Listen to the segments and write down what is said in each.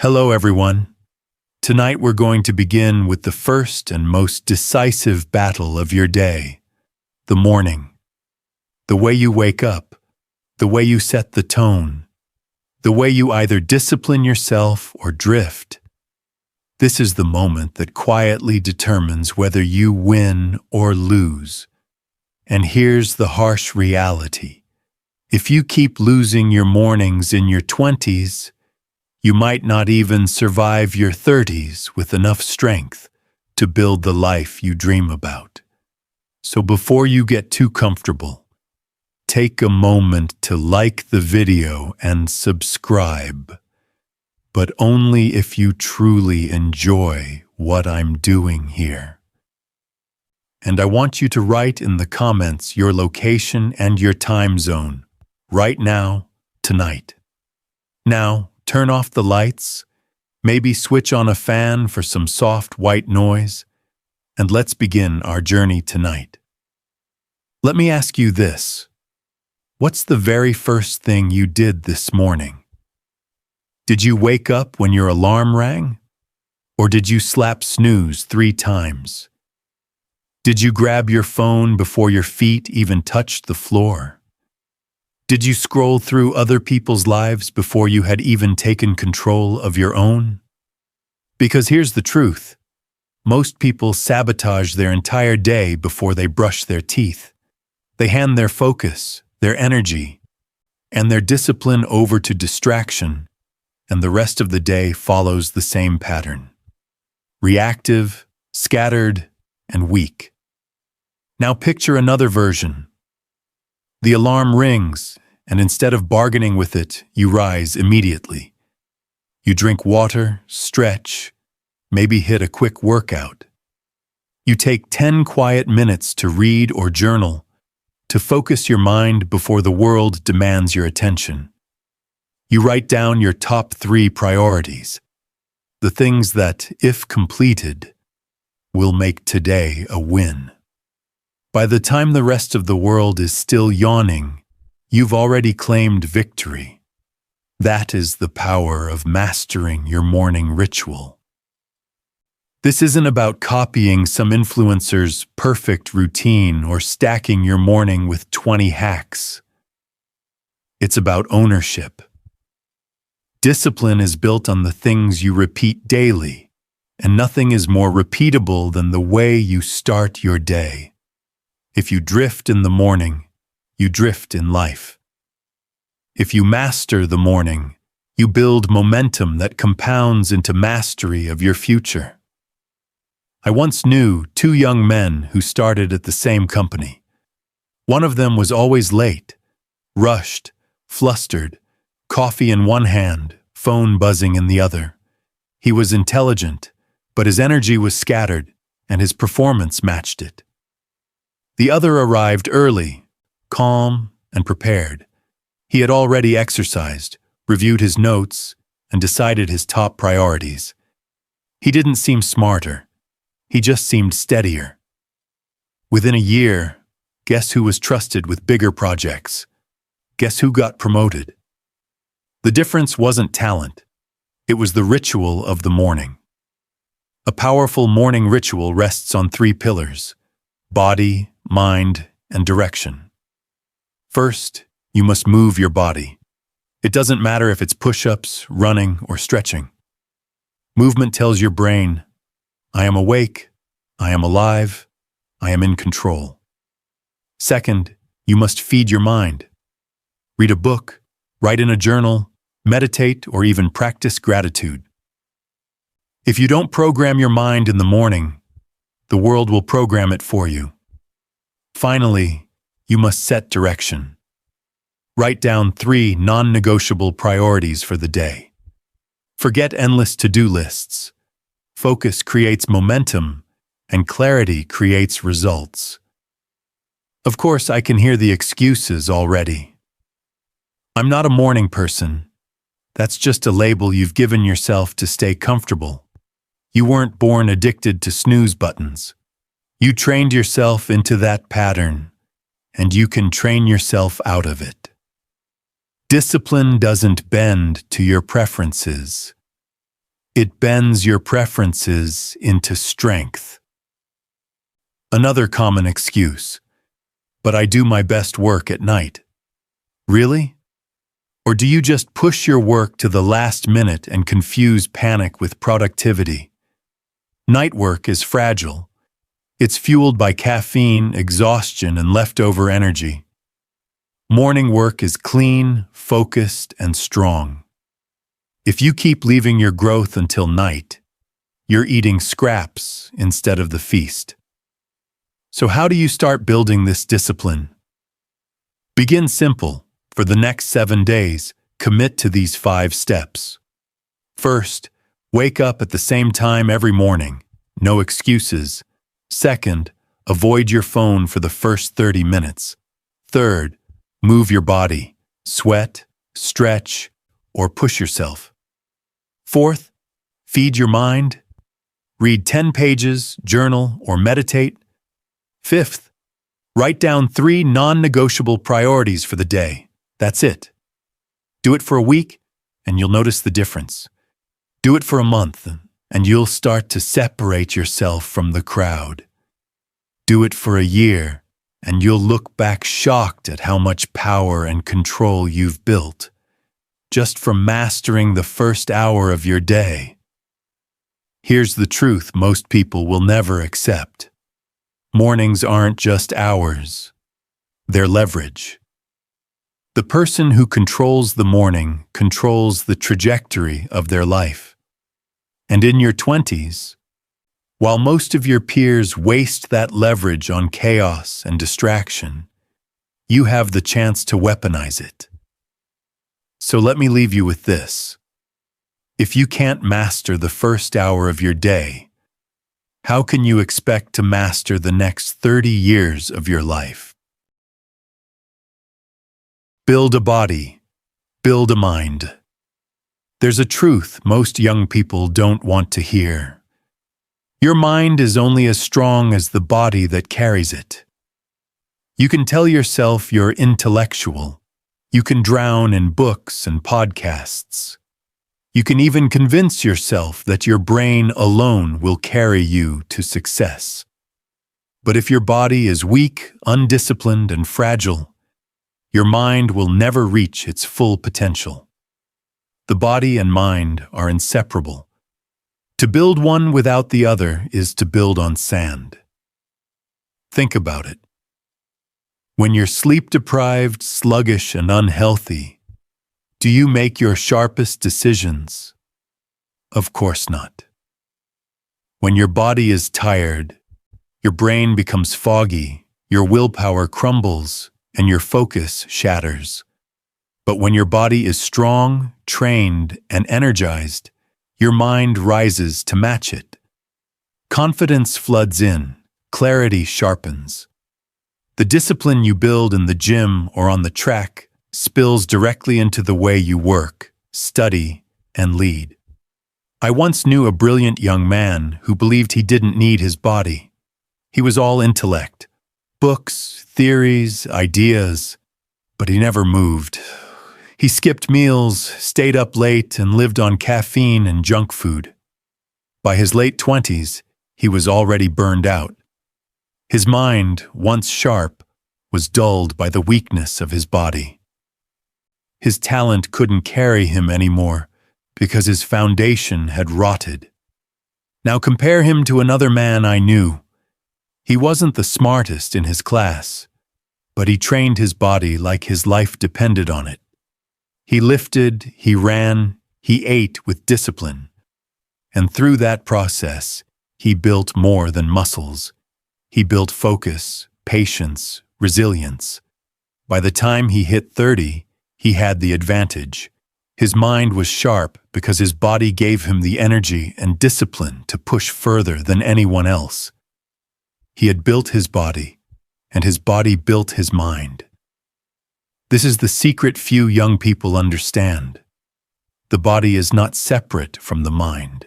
Hello, everyone. Tonight we're going to begin with the first and most decisive battle of your day, the morning. The way you wake up, the way you set the tone, the way you either discipline yourself or drift. This is the moment that quietly determines whether you win or lose. And here's the harsh reality. If you keep losing your mornings in your 20s, you might not even survive your 30s with enough strength to build the life you dream about. So before you get too comfortable, take a moment to like the video and subscribe, but only if you truly enjoy what I'm doing here. And I want you to write in the comments your location and your time zone, right now, tonight. Now, turn off the lights, maybe switch on a fan for some soft white noise, and let's begin our journey tonight. Let me ask you this. What's the very first thing you did this morning? Did you wake up when your alarm rang? Or did you slap snooze 3 times? Did you grab your phone before your feet even touched the floor? Did you scroll through other people's lives before you had even taken control of your own? Because here's the truth. Most people sabotage their entire day before they brush their teeth. They hand their focus, their energy, and their discipline over to distraction, and the rest of the day follows the same pattern. Reactive, scattered, and weak. Now picture another version. The alarm rings, and instead of bargaining with it, you rise immediately. You drink water, stretch, maybe hit a quick workout. You take 10 quiet minutes to read or journal, to focus your mind before the world demands your attention. You write down your top 3 priorities, the things that, if completed, will make today a win. By the time the rest of the world is still yawning, you've already claimed victory. That is the power of mastering your morning ritual. This isn't about copying some influencer's perfect routine or stacking your morning with 20 hacks. It's about ownership. Discipline is built on the things you repeat daily, and nothing is more repeatable than the way you start your day. If you drift in the morning, you drift in life. If you master the morning, you build momentum that compounds into mastery of your future. I once knew 2 young men who started at the same company. One of them was always late, rushed, flustered, coffee in one hand, phone buzzing in the other. He was intelligent, but his energy was scattered, and his performance matched it. The other arrived early, calm and prepared. He had already exercised, reviewed his notes, and decided his top priorities. He didn't seem smarter. He just seemed steadier. Within a year, guess who was trusted with bigger projects? Guess who got promoted? The difference wasn't talent. It was the ritual of the morning. A powerful morning ritual rests on 3 pillars: body, mind, and direction. First, you must move your body. It doesn't matter if it's push-ups, running, or stretching. Movement tells your brain, I am awake, I am alive, I am in control. Second, you must feed your mind. Read a book, write in a journal, meditate, or even practice gratitude. If you don't program your mind in the morning, the world will program it for you. Finally, you must set direction. Write down 3 non-negotiable priorities for the day. Forget endless to-do lists. Focus creates momentum, and clarity creates results. Of course, I can hear the excuses already. I'm not a morning person. That's just a label you've given yourself to stay comfortable. You weren't born addicted to snooze buttons. You trained yourself into that pattern, and you can train yourself out of it. Discipline doesn't bend to your preferences. It bends your preferences into strength. Another common excuse: but I do my best work at night. Really? Or do you just push your work to the last minute and confuse panic with productivity? Night work is fragile. It's fueled by caffeine, exhaustion, and leftover energy. Morning work is clean, focused, and strong. If you keep leaving your growth until night, you're eating scraps instead of the feast. So how do you start building this discipline? Begin simple. For the next 7 days, commit to these 5 steps. First, wake up at the same time every morning. No excuses. Second, avoid your phone for the first 30 minutes. Third, move your body. Sweat, stretch, or push yourself. Fourth, feed your mind. Read 10 pages, journal, or meditate. Fifth, write down 3 non-negotiable priorities for the day. That's it. Do it for a week, and you'll notice the difference. Do it for a month, and you'll start to separate yourself from the crowd. Do it for a year, and you'll look back shocked at how much power and control you've built, just from mastering the first hour of your day. Here's the truth most people will never accept. Mornings aren't just hours. They're leverage. The person who controls the morning controls the trajectory of their life. And in your 20s, while most of your peers waste that leverage on chaos and distraction, you have the chance to weaponize it. So let me leave you with this. If you can't master the first hour of your day, how can you expect to master the next 30 years of your life? Build a body, build a mind. There's a truth most young people don't want to hear. Your mind is only as strong as the body that carries it. You can tell yourself you're intellectual. You can drown in books and podcasts. You can even convince yourself that your brain alone will carry you to success. But if your body is weak, undisciplined, and fragile, your mind will never reach its full potential. The body and mind are inseparable. To build one without the other is to build on sand. Think about it. When you're sleep-deprived, sluggish, and unhealthy, do you make your sharpest decisions? Of course not. When your body is tired, your brain becomes foggy, your willpower crumbles, and your focus shatters. But when your body is strong, trained, and energized, your mind rises to match it. Confidence floods in, clarity sharpens. The discipline you build in the gym or on the track spills directly into the way you work, study, and lead. I once knew a brilliant young man who believed he didn't need his body. He was all intellect. Books, theories, ideas, but he never moved. He skipped meals, stayed up late, and lived on caffeine and junk food. By his late 20s, he was already burned out. His mind, once sharp, was dulled by the weakness of his body. His talent couldn't carry him anymore because his foundation had rotted. Now compare him to another man I knew. He wasn't the smartest in his class, but he trained his body like his life depended on it. He lifted, he ran, he ate with discipline. And through that process, he built more than muscles. He built focus, patience, resilience. By the time he hit 30, he had the advantage. His mind was sharp because his body gave him the energy and discipline to push further than anyone else. He had built his body, and his body built his mind. This is the secret few young people understand. The body is not separate from the mind.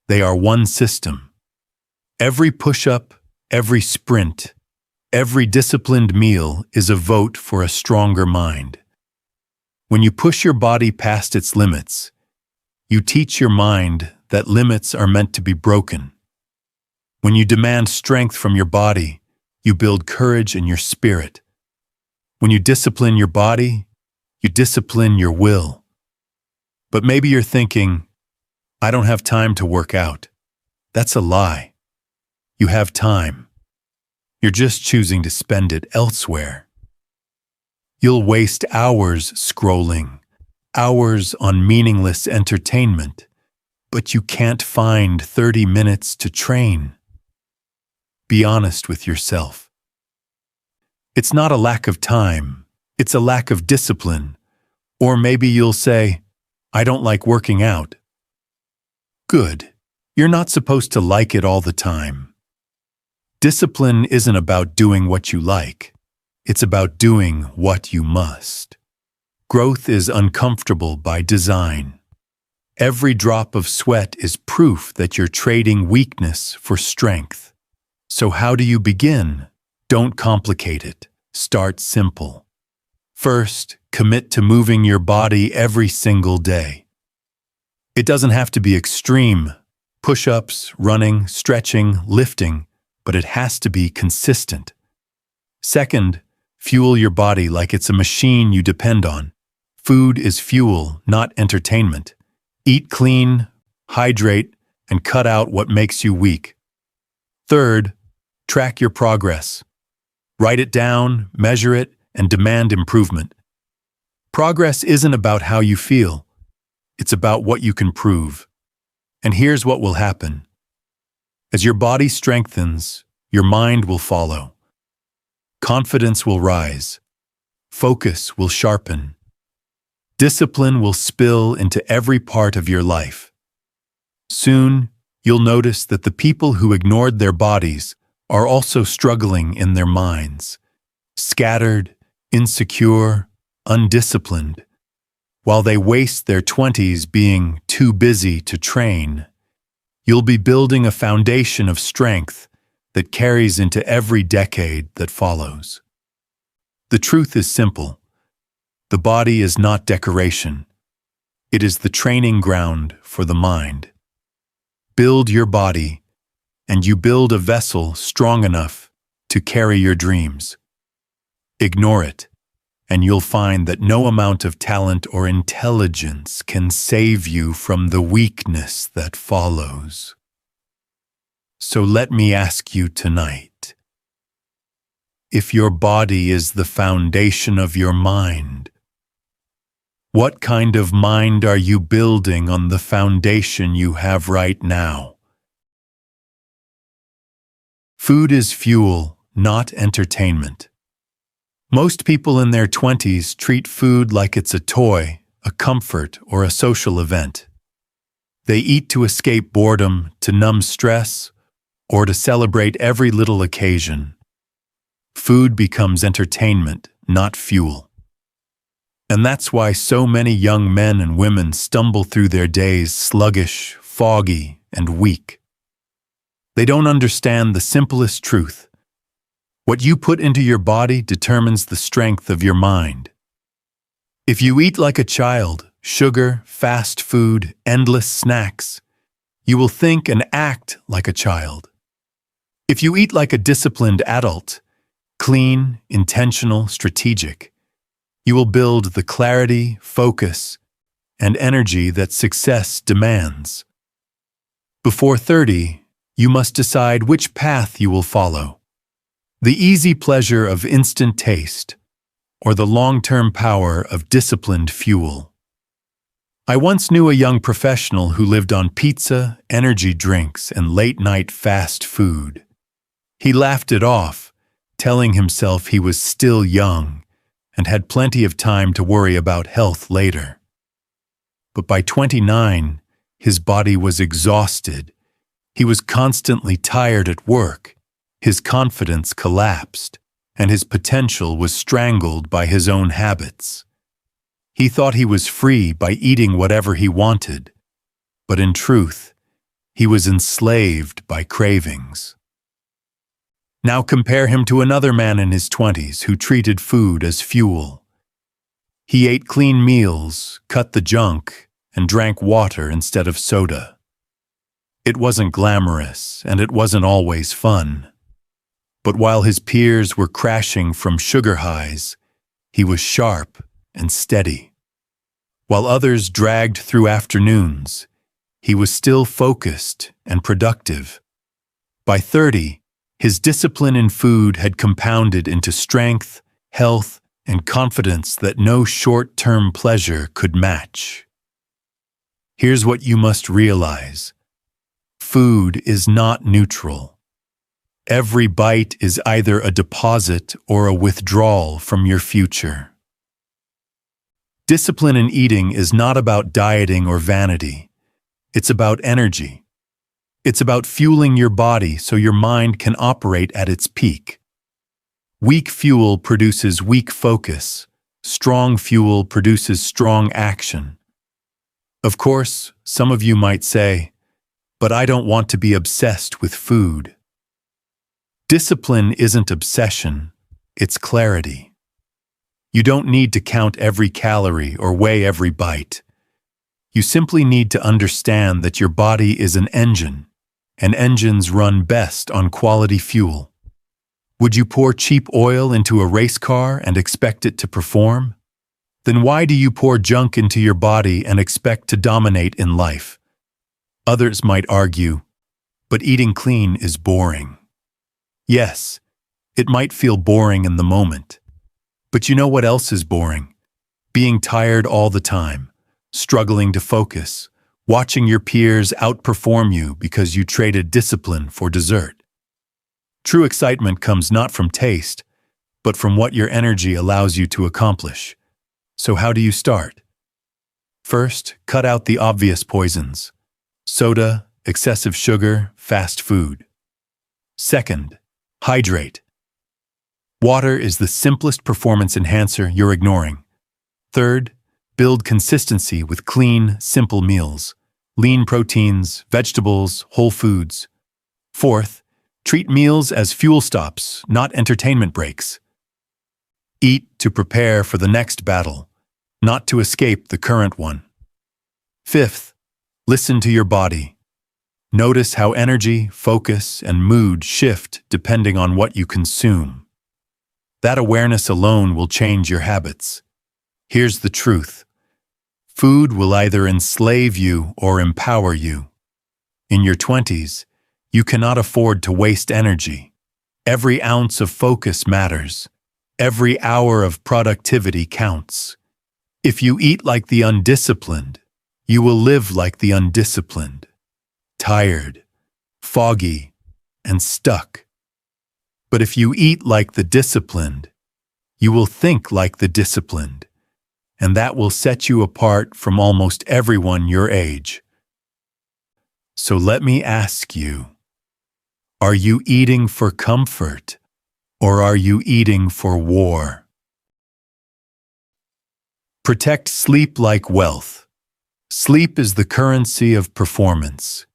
They are one system. Every push-up, every sprint, every disciplined meal is a vote for a stronger mind. When you push your body past its limits, You teach your mind that limits are meant to be broken. When you demand strength from your body, you build courage in your spirit. When you discipline your body, you discipline your will. But maybe you're thinking, I don't have time to work out. That's a lie. You have time. You're just choosing to spend it elsewhere. You'll waste hours scrolling, hours on meaningless entertainment, but you can't find 30 minutes to train. Be honest with yourself. It's not a lack of time, it's a lack of discipline. Or maybe you'll say, I don't like working out. Good. You're not supposed to like it all the time. Discipline isn't about doing what you like. It's about doing what you must. Growth is uncomfortable by design. Every drop of sweat is proof that you're trading weakness for strength. So how do you begin? Don't complicate it. Start simple. First, commit to moving your body every single day. It doesn't have to be extreme, push-ups, running, stretching, lifting, but it has to be consistent. Second, fuel your body like it's a machine you depend on. Food is fuel, not entertainment. Eat clean, hydrate, and cut out what makes you weak. Third, track your progress. Write it down, measure it, and demand improvement. Progress isn't about how you feel. It's about what you can prove. And here's what will happen. As your body strengthens, your mind will follow. Confidence will rise. Focus will sharpen. Discipline will spill into every part of your life. Soon, you'll notice that the people who ignored their bodies are also struggling in their minds, scattered, insecure, undisciplined. While they waste their 20s being too busy to train, you'll be building a foundation of strength that carries into every decade that follows. The truth is simple. The body is not decoration. It is the training ground for the mind. Build your body, and you build a vessel strong enough to carry your dreams. Ignore it, and you'll find that no amount of talent or intelligence can save you from the weakness that follows. So let me ask you tonight, if your body is the foundation of your mind, what kind of mind are you building on the foundation you have right now? Food is fuel, not entertainment. Most people in their 20s treat food like it's a toy, a comfort, or a social event. They eat to escape boredom, to numb stress, or to celebrate every little occasion. Food becomes entertainment, not fuel. And that's why so many young men and women stumble through their days sluggish, foggy, and weak. They don't understand the simplest truth. What you put into your body determines the strength of your mind. If you eat like a child, sugar, fast food, endless snacks, you will think and act like a child. If you eat like a disciplined adult, clean, intentional, strategic, you will build the clarity, focus, and energy that success demands. Before 30, you must decide which path you will follow. The easy pleasure of instant taste, or the long-term power of disciplined fuel. I once knew a young professional who lived on pizza, energy drinks, and late-night fast food. He laughed it off, telling himself he was still young and had plenty of time to worry about health later. But by 29, his body was exhausted. He was constantly tired at work. His confidence collapsed, and his potential was strangled by his own habits. He thought he was free by eating whatever he wanted, but in truth, he was enslaved by cravings. Now compare him to another man in his 20s who treated food as fuel. He ate clean meals, cut the junk, and drank water instead of soda. It wasn't glamorous, and it wasn't always fun. But while his peers were crashing from sugar highs, he was sharp and steady. While others dragged through afternoons, he was still focused and productive. By 30, his discipline in food had compounded into strength, health, and confidence that no short-term pleasure could match. Here's what you must realize. Food is not neutral. Every bite is either a deposit or a withdrawal from your future. Discipline in eating is not about dieting or vanity. It's about energy. It's about fueling your body so your mind can operate at its peak. Weak fuel produces weak focus. Strong fuel produces strong action. Of course, some of you might say, but I don't want to be obsessed with food. Discipline isn't obsession, it's clarity. You don't need to count every calorie or weigh every bite. You simply need to understand that your body is an engine, and engines run best on quality fuel. Would you pour cheap oil into a race car and expect it to perform? Then why do you pour junk into your body and expect to dominate in life? Others might argue, but eating clean is boring. Yes, it might feel boring in the moment. But you know what else is boring? Being tired all the time, struggling to focus, watching your peers outperform you because you traded discipline for dessert. True excitement comes not from taste, but from what your energy allows you to accomplish. So how do you start? First, cut out the obvious poisons: soda, excessive sugar, fast food. Second, hydrate. Water is the simplest performance enhancer you're ignoring. Third, build consistency with clean, simple meals: lean proteins, vegetables, whole foods. Fourth, treat meals as fuel stops, not entertainment breaks. Eat to prepare for the next battle, not to escape the current one. Fifth, listen to your body. Notice how energy, focus, and mood shift depending on what you consume. That awareness alone will change your habits. Here's the truth. Food will either enslave you or empower you. In your 20s, you cannot afford to waste energy. Every ounce of focus matters. Every hour of productivity counts. If you eat like the undisciplined, you will live like the undisciplined. Tired, foggy, and stuck. But if you eat like the disciplined, you will think like the disciplined, and that will set you apart from almost everyone your age. So let me ask you, are you eating for comfort, or are you eating for war? Protect sleep like wealth. Sleep is the currency of performance.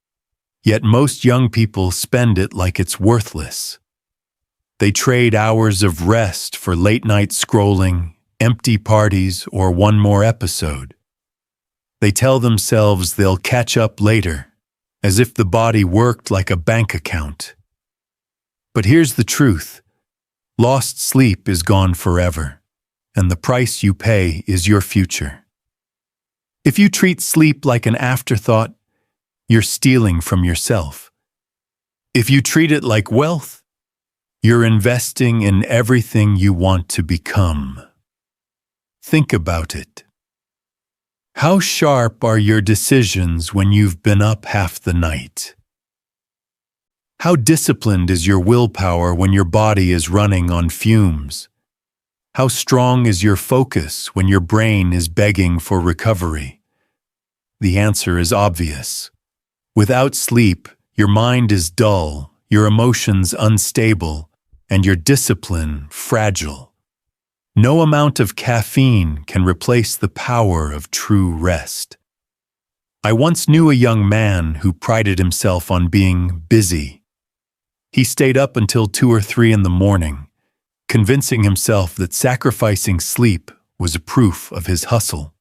Yet most young people spend it like it's worthless. They trade hours of rest for late-night scrolling, empty parties, or one more episode. They tell themselves they'll catch up later, as if the body worked like a bank account. But here's the truth. Lost sleep is gone forever, and the price you pay is your future. If you treat sleep like an afterthought, you're stealing from yourself. If you treat it like wealth, you're investing in everything you want to become. Think about it. How sharp are your decisions when you've been up half the night? How disciplined is your willpower when your body is running on fumes? How strong is your focus when your brain is begging for recovery? The answer is obvious. Without sleep, your mind is dull, your emotions unstable, and your discipline fragile. No amount of caffeine can replace the power of true rest. I once knew a young man who prided himself on being busy. He stayed up until 2 or 3 in the morning, convincing himself that sacrificing sleep was a proof of his hustle.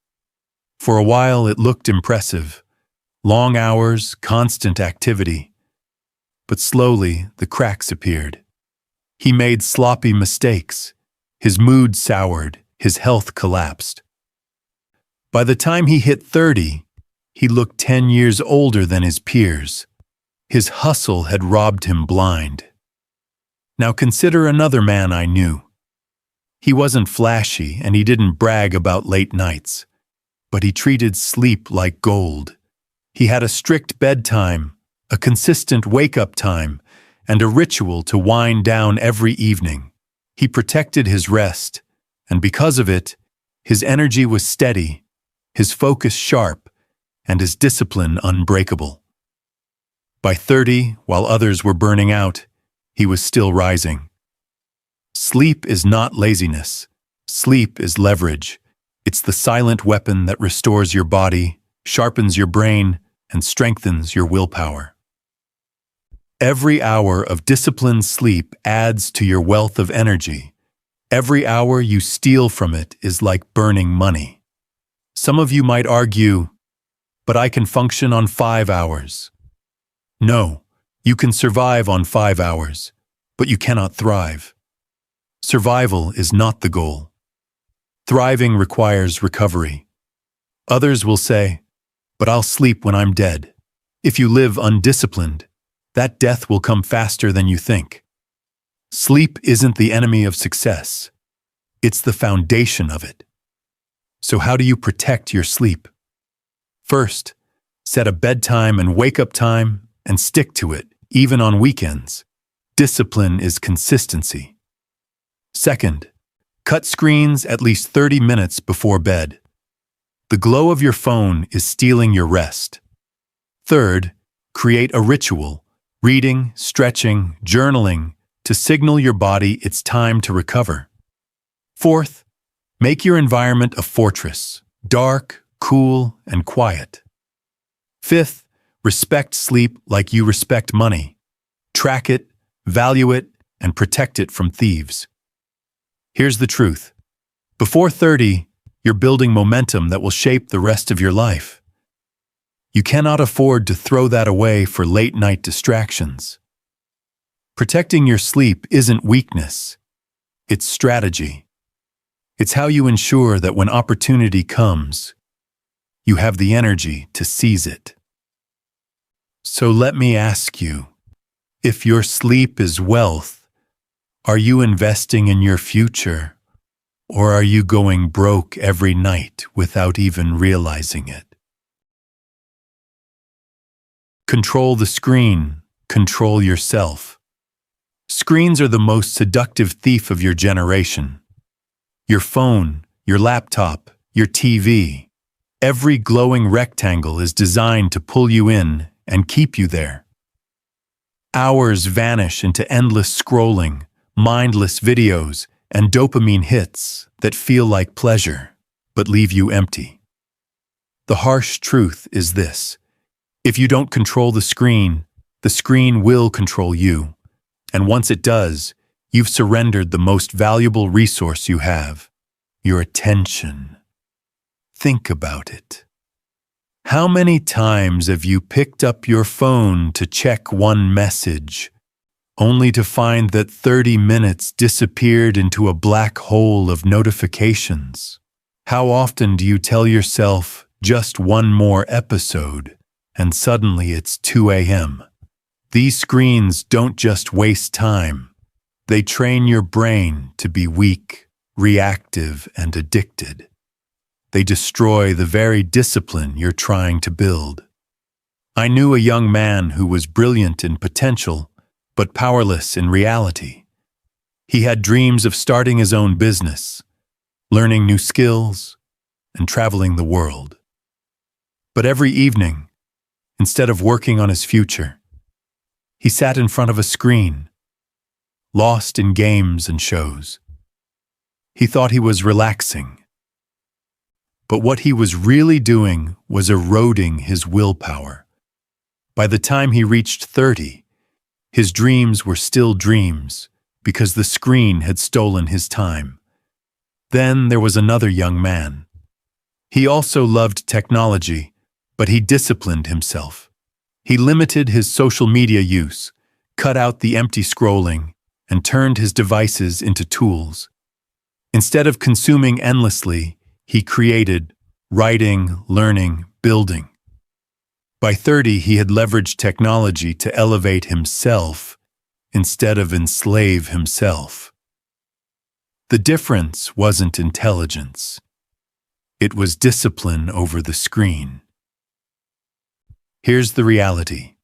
For a while it looked impressive. Long hours, constant activity. But slowly the cracks appeared. He made sloppy mistakes. His mood soured. His health collapsed. By the time he hit 30, he looked 10 years older than his peers. His hustle had robbed him blind. Now consider another man I knew. He wasn't flashy and he didn't brag about late nights, but he treated sleep like gold. He had a strict bedtime, a consistent wake-up time, and a ritual to wind down every evening. He protected his rest, and because of it, his energy was steady, his focus sharp, and his discipline unbreakable. By 30, while others were burning out, he was still rising. Sleep is not laziness. Sleep is leverage. It's the silent weapon that restores your body, sharpens your brain, and strengthens your willpower. Every hour of disciplined sleep adds to your wealth of energy. Every hour you steal from it is like burning money. Some of you might argue, but I can function on 5 hours. No, you can survive on 5 hours, but you cannot thrive. Survival is not the goal. Thriving requires recovery. Others will say, but I'll sleep when I'm dead. If you live undisciplined, that death will come faster than you think. Sleep isn't the enemy of success. It's the foundation of it. So how do you protect your sleep? First, set a bedtime and wake-up time and stick to it, even on weekends. Discipline is consistency. Second, cut screens at least 30 minutes before bed. The glow of your phone is stealing your rest. Third, create a ritual, reading, stretching, journaling, to signal your body it's time to recover. Fourth, make your environment a fortress, dark, cool, and quiet. Fifth, respect sleep like you respect money. Track it, value it, and protect it from thieves. Here's the truth. Before 30, you're building momentum that will shape the rest of your life. You cannot afford to throw that away for late-night distractions. Protecting your sleep isn't weakness. It's strategy. It's how you ensure that when opportunity comes, you have the energy to seize it. So let me ask you, if your sleep is wealth, are you investing in your future, or are you going broke every night without even realizing it? Control the screen, control yourself. Screens are the most seductive thief of your generation. Your phone, your laptop, your TV. Every glowing rectangle is designed to pull you in and keep you there. Hours vanish into endless scrolling, mindless videos, and dopamine hits that feel like pleasure, but leave you empty. The harsh truth is this: if you don't control the screen will control you. And once it does, you've surrendered the most valuable resource you have, your attention. Think about it. How many times have you picked up your phone to check one message, only to find that 30 minutes disappeared into a black hole of notifications? How often do you tell yourself just one more episode, and suddenly it's 2 a.m.? These screens don't just waste time. They train your brain to be weak, reactive, and addicted. They destroy the very discipline you're trying to build. I knew a young man who was brilliant in potential, but powerless in reality. He had dreams of starting his own business, learning new skills, and traveling the world. But every evening, instead of working on his future, he sat in front of a screen, lost in games and shows. He thought he was relaxing, but what he was really doing was eroding his willpower. By the time he reached 30, his dreams were still dreams because the screen had stolen his time. Then there was another young man. He also loved technology, but he disciplined himself. He limited his social media use, cut out the empty scrolling, and turned his devices into tools. Instead of consuming endlessly, he created, writing, learning, building. By 30, he had leveraged technology to elevate himself instead of enslave himself. The difference wasn't intelligence. It was discipline over the screen. Here's the reality.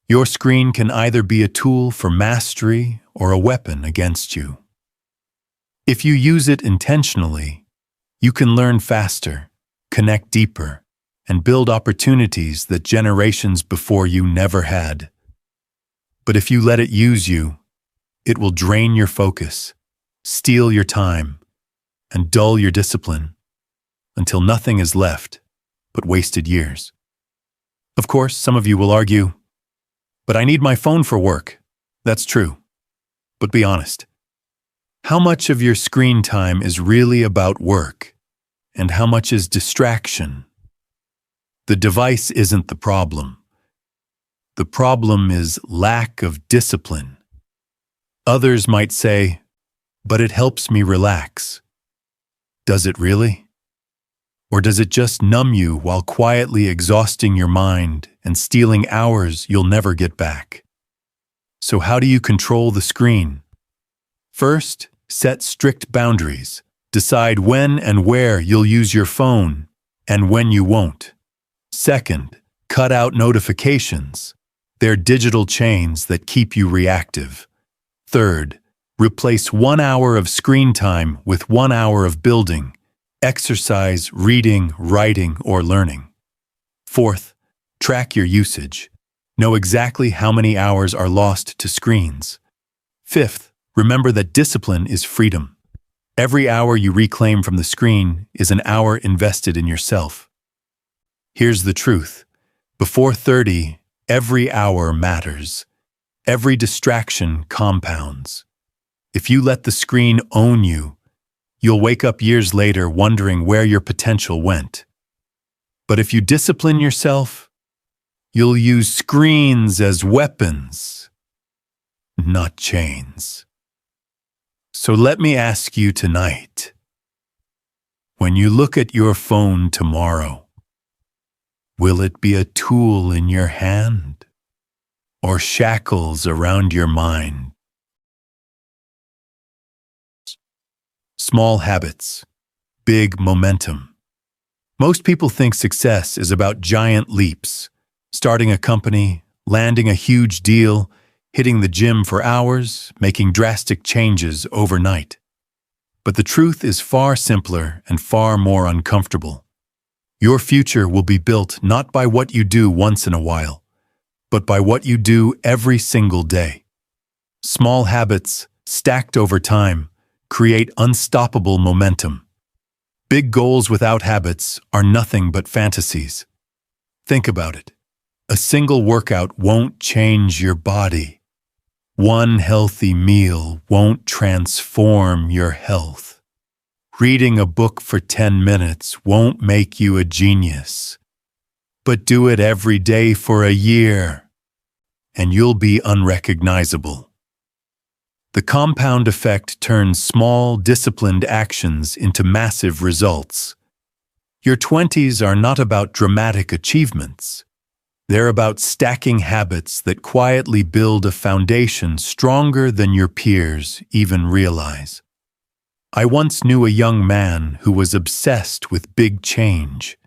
Your screen can either be a tool for mastery or a weapon against you. If you use it intentionally, you can learn faster, connect deeper, and build opportunities that generations before you never had. But if you let it use you, it will drain your focus, steal your time, and dull your discipline until nothing is left but wasted years. Of course, some of you will argue, but I need my phone for work. That's true. But be honest. How much of your screen time is really about work, and how much is distraction? The device isn't the problem. The problem is lack of discipline. Others might say, but it helps me relax. Does it really? Or does it just numb you while quietly exhausting your mind and stealing hours you'll never get back? So how do you control the screen? First, set strict boundaries. Decide when and where you'll use your phone and when you won't. Second, cut out notifications. They're digital chains that keep you reactive. Third, replace 1 hour of screen time with 1 hour of building, exercise, reading, writing, or learning. Fourth, track your usage. Know exactly how many hours are lost to screens. Fifth, remember that discipline is freedom. Every hour you reclaim from the screen is an hour invested in yourself. Here's the truth. Before 30, every hour matters. Every distraction compounds. If you let the screen own you, you'll wake up years later wondering where your potential went. But if you discipline yourself, you'll use screens as weapons, not chains. So let me ask you tonight, when you look at your phone tomorrow, will it be a tool in your hand or shackles around your mind? Small habits, big momentum. Most people think success is about giant leaps, starting a company, landing a huge deal, hitting the gym for hours, making drastic changes overnight. But the truth is far simpler and far more uncomfortable. Your future will be built not by what you do once in a while, but by what you do every single day. Small habits, stacked over time, create unstoppable momentum. Big goals without habits are nothing but fantasies. Think about it. A single workout won't change your body. One healthy meal won't transform your health. Reading a book for 10 minutes won't make you a genius. But do it every day for a year, and you'll be unrecognizable. The compound effect turns small, disciplined actions into massive results. Your 20s are not about dramatic achievements. They're about stacking habits that quietly build a foundation stronger than your peers even realize. I once knew a young man who was obsessed with big change.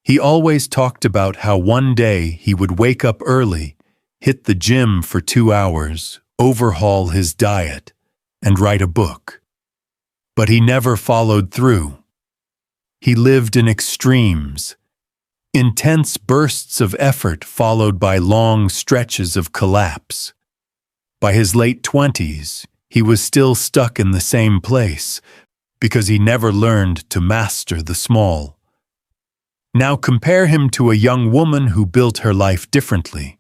He always talked about how one day he would wake up early, hit the gym for 2 hours, overhaul his diet, and write a book. But he never followed through. He lived in extremes. Intense bursts of effort followed by long stretches of collapse. By his late 20s, he was still stuck in the same place because he never learned to master the small. Now compare him to a young woman who built her life differently.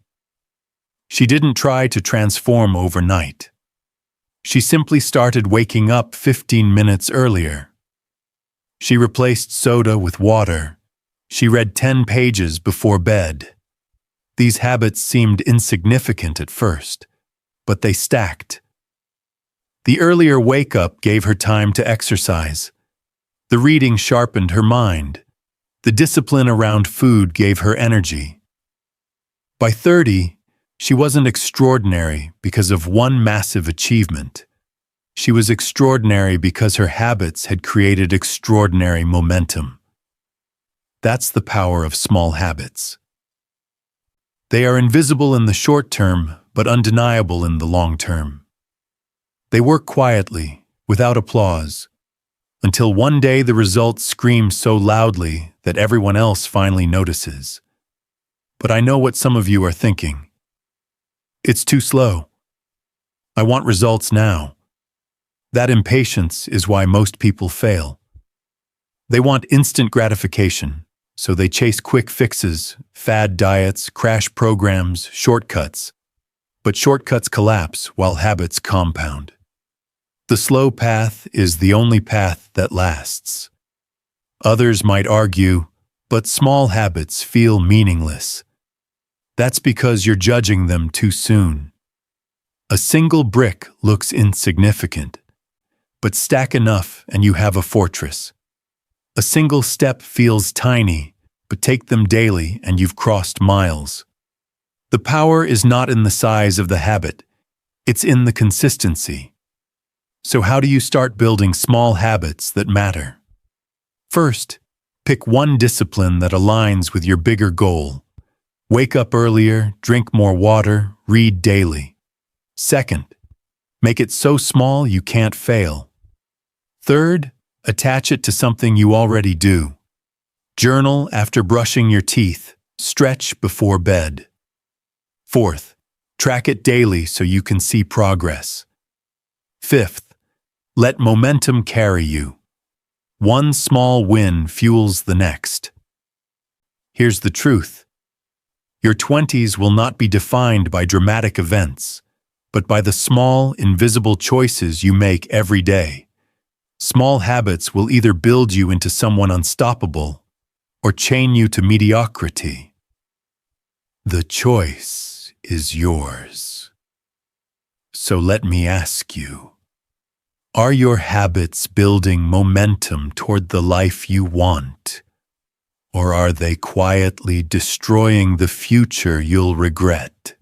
She didn't try to transform overnight. She simply started waking up 15 minutes earlier. She replaced soda with water. She read 10 pages before bed. These habits seemed insignificant at first, but they stacked. The earlier wake-up gave her time to exercise. The reading sharpened her mind. The discipline around food gave her energy. By 30, she wasn't extraordinary because of one massive achievement. She was extraordinary because her habits had created extraordinary momentum. That's the power of small habits. They are invisible in the short term, but undeniable in the long term. They work quietly, without applause, until one day the results scream so loudly that everyone else finally notices. But I know what some of you are thinking. It's too slow. I want results now. That impatience is why most people fail. They want instant gratification, so they chase quick fixes, fad diets, crash programs, shortcuts. But shortcuts collapse while habits compound. The slow path is the only path that lasts. Others might argue, but small habits feel meaningless. That's because you're judging them too soon. A single brick looks insignificant, but stack enough and you have a fortress. A single step feels tiny, but take them daily and you've crossed miles. The power is not in the size of the habit, it's in the consistency. So how do you start building small habits that matter? First, pick one discipline that aligns with your bigger goal. Wake up earlier, drink more water, read daily. Second, make it so small you can't fail. Third, attach it to something you already do. Journal after brushing your teeth, stretch before bed. Fourth, track it daily so you can see progress. Fifth, let momentum carry you. One small win fuels the next. Here's the truth. Your 20s will not be defined by dramatic events, but by the small, invisible choices you make every day. Small habits will either build you into someone unstoppable or chain you to mediocrity. The choice is yours. So let me ask you, are your habits building momentum toward the life you want? Or are they quietly destroying the future you'll regret?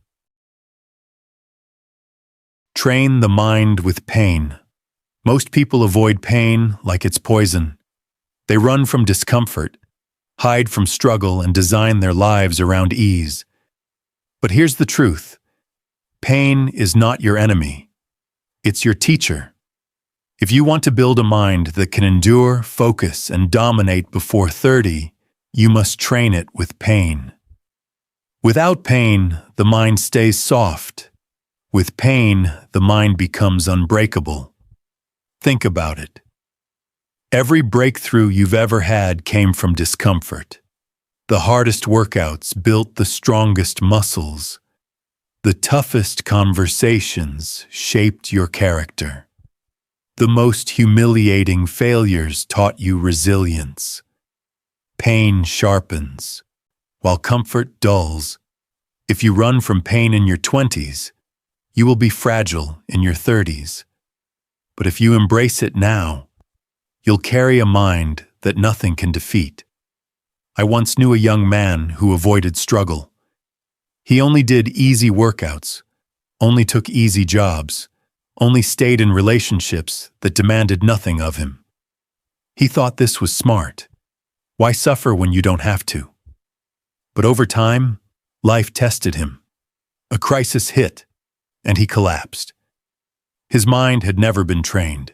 Train the mind with pain. Most people avoid pain like it's poison. They run from discomfort, hide from struggle, and design their lives around ease. But here's the truth. Pain is not your enemy. It's your teacher. If you want to build a mind that can endure, focus, and dominate before 30, you must train it with pain. Without pain, the mind stays soft. With pain, the mind becomes unbreakable. Think about it. Every breakthrough you've ever had came from discomfort. The hardest workouts built the strongest muscles. The toughest conversations shaped your character. The most humiliating failures taught you resilience. Pain sharpens, while comfort dulls. If you run from pain in your 20s, you will be fragile in your 30s. But if you embrace it now, you'll carry a mind that nothing can defeat. I once knew a young man who avoided struggle. He only did easy workouts, only took easy jobs, only stayed in relationships that demanded nothing of him. He thought this was smart. Why suffer when you don't have to? But over time, life tested him. A crisis hit, and he collapsed. His mind had never been trained.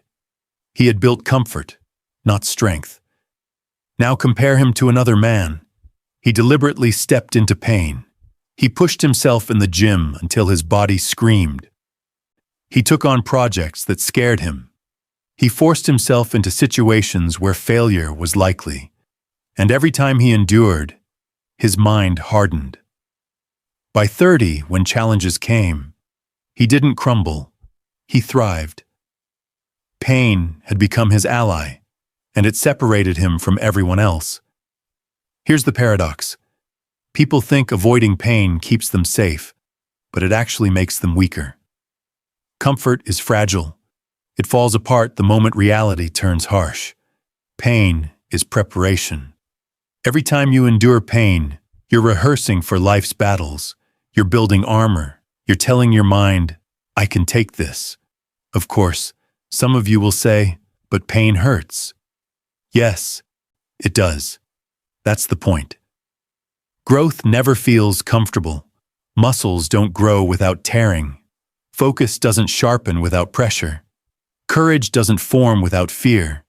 He had built comfort, not strength. Now compare him to another man. He deliberately stepped into pain. He pushed himself in the gym until his body screamed. He took on projects that scared him. He forced himself into situations where failure was likely. And every time he endured, his mind hardened. By 30, when challenges came, he didn't crumble. He thrived. Pain had become his ally, and it separated him from everyone else. Here's the paradox. People think avoiding pain keeps them safe, but it actually makes them weaker. Comfort is fragile. It falls apart the moment reality turns harsh. Pain is preparation. Every time you endure pain, you're rehearsing for life's battles. You're building armor. You're telling your mind, I can take this. Of course, some of you will say, but pain hurts. Yes, it does. That's the point. Growth never feels comfortable. Muscles don't grow without tearing. Focus doesn't sharpen without pressure. Courage doesn't form without fear.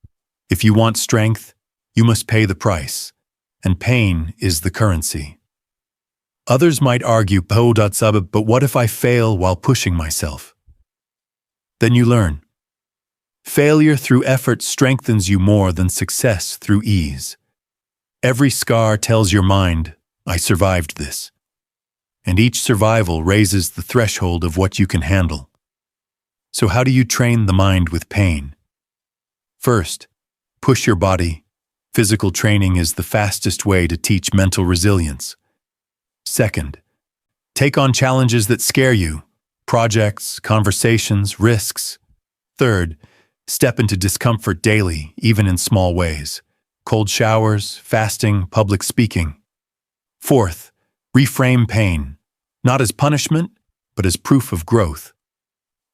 If you want strength, you must pay the price, and pain is the currency. Others might argue, but what if I fail while pushing myself? Then you learn. Failure through effort strengthens you more than success through ease. Every scar tells your mind, I survived this. And each survival raises the threshold of what you can handle. So how do you train the mind with pain? First, push your body. Physical training is the fastest way to teach mental resilience. Second, take on challenges that scare you. Projects, conversations, risks. Third, step into discomfort daily, even in small ways. Cold showers, fasting, public speaking. Fourth, reframe pain, not as punishment, but as proof of growth.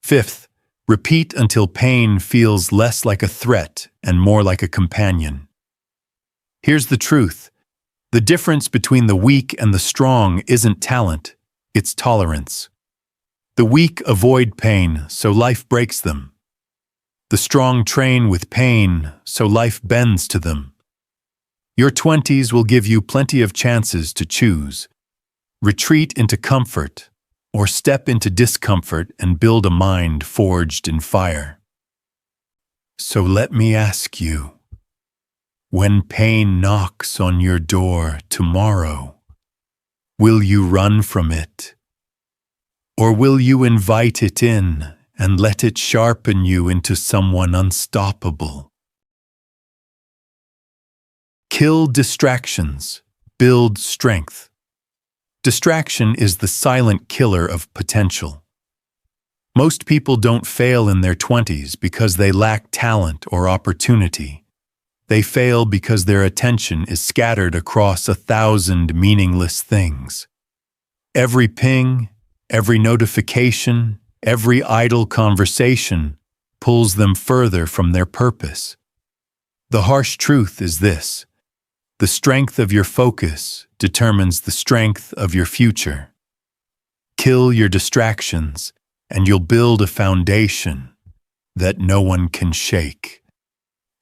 Fifth, repeat until pain feels less like a threat and more like a companion. Here's the truth. The difference between the weak and the strong isn't talent, it's tolerance. The weak avoid pain, so life breaks them. The strong train with pain, so life bends to them. Your 20s will give you plenty of chances to choose. Retreat into comfort, or step into discomfort and build a mind forged in fire. So let me ask you, when pain knocks on your door tomorrow, will you run from it? Or will you invite it in and let it sharpen you into someone unstoppable? Kill distractions, build strength. Distraction is the silent killer of potential. Most people don't fail in their 20s because they lack talent or opportunity. They fail because their attention is scattered across 1,000 meaningless things. Every ping, every notification, every idle conversation pulls them further from their purpose. The harsh truth is this: the strength of your focus determines the strength of your future. Kill your distractions, and you'll build a foundation that no one can shake.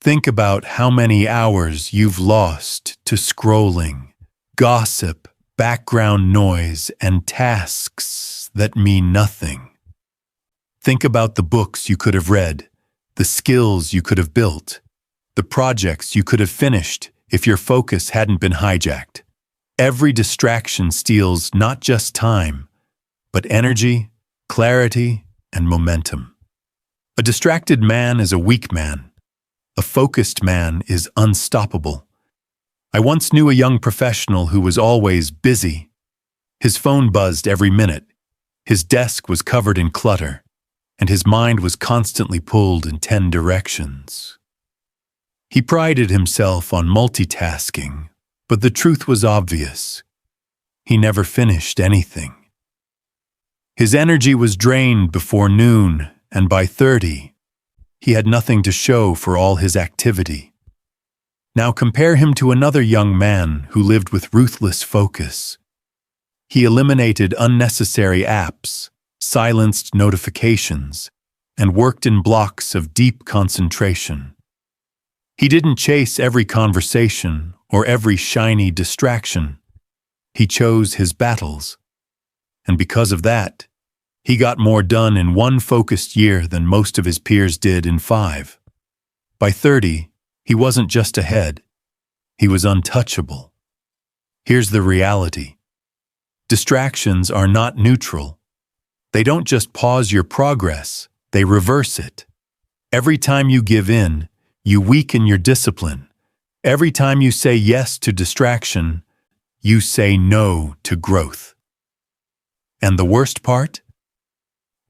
Think about how many hours you've lost to scrolling, gossip, background noise, and tasks that mean nothing. Think about the books you could have read, the skills you could have built, the projects you could have finished if your focus hadn't been hijacked. Every distraction steals not just time, but energy, clarity, and momentum. A distracted man is a weak man. A focused man is unstoppable. I once knew a young professional who was always busy. His phone buzzed every minute. His desk was covered in clutter, and his mind was constantly pulled in 10 directions. He prided himself on multitasking, but the truth was obvious. He never finished anything. His energy was drained before noon, and by 30, he had nothing to show for all his activity. Now compare him to another young man who lived with ruthless focus. He eliminated unnecessary apps, silenced notifications, and worked in blocks of deep concentration. He didn't chase every conversation or every shiny distraction. He chose his battles. And because of that, he got more done in one focused year than most of his peers did in 5. By 30, he wasn't just ahead. He was untouchable. Here's the reality. Distractions are not neutral. They don't just pause your progress, they reverse it. Every time you give in, You weaken your discipline. Every time you say yes to distraction, you say no to growth. And the worst part?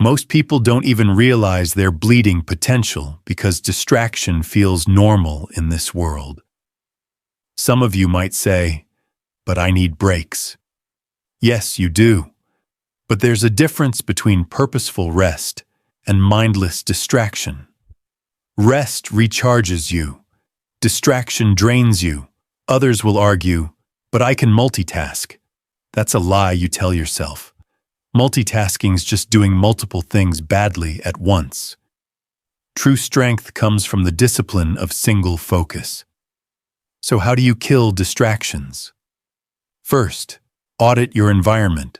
Most people don't even realize their bleeding potential because distraction feels normal in this world. Some of you might say, "But I need breaks." Yes, you do. But there's a difference between purposeful rest and mindless distraction. Rest recharges you. Distraction drains you. Others will argue, "But I can multitask." That's a lie you tell yourself. Multitasking's just doing multiple things badly at once. True strength comes from the discipline of single focus. So how do you kill distractions? First, audit your environment.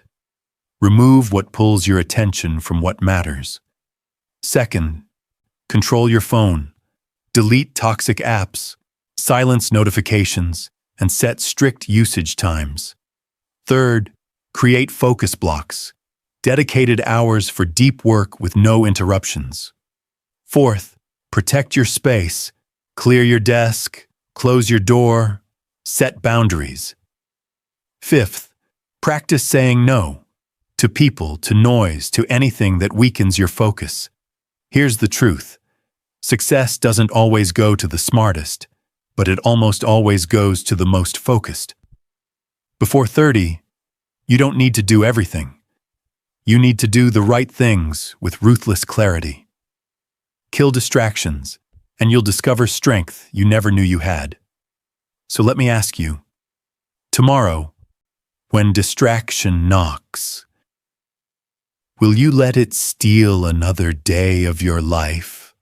Remove what pulls your attention from what matters. Second, control your phone. Delete toxic apps, silence notifications, and set strict usage times. Third, create focus blocks. Dedicated hours for deep work with no interruptions. Fourth, protect your space. Clear your desk, close your door, set boundaries. Fifth, practice saying no to people, to noise, to anything that weakens your focus. Here's the truth. Success doesn't always go to the smartest, but it almost always goes to the most focused. Before 30, you don't need to do everything. You need to do the right things with ruthless clarity. Kill distractions, and you'll discover strength you never knew you had. So let me ask you, tomorrow, when distraction knocks, will you let it steal another day of your life?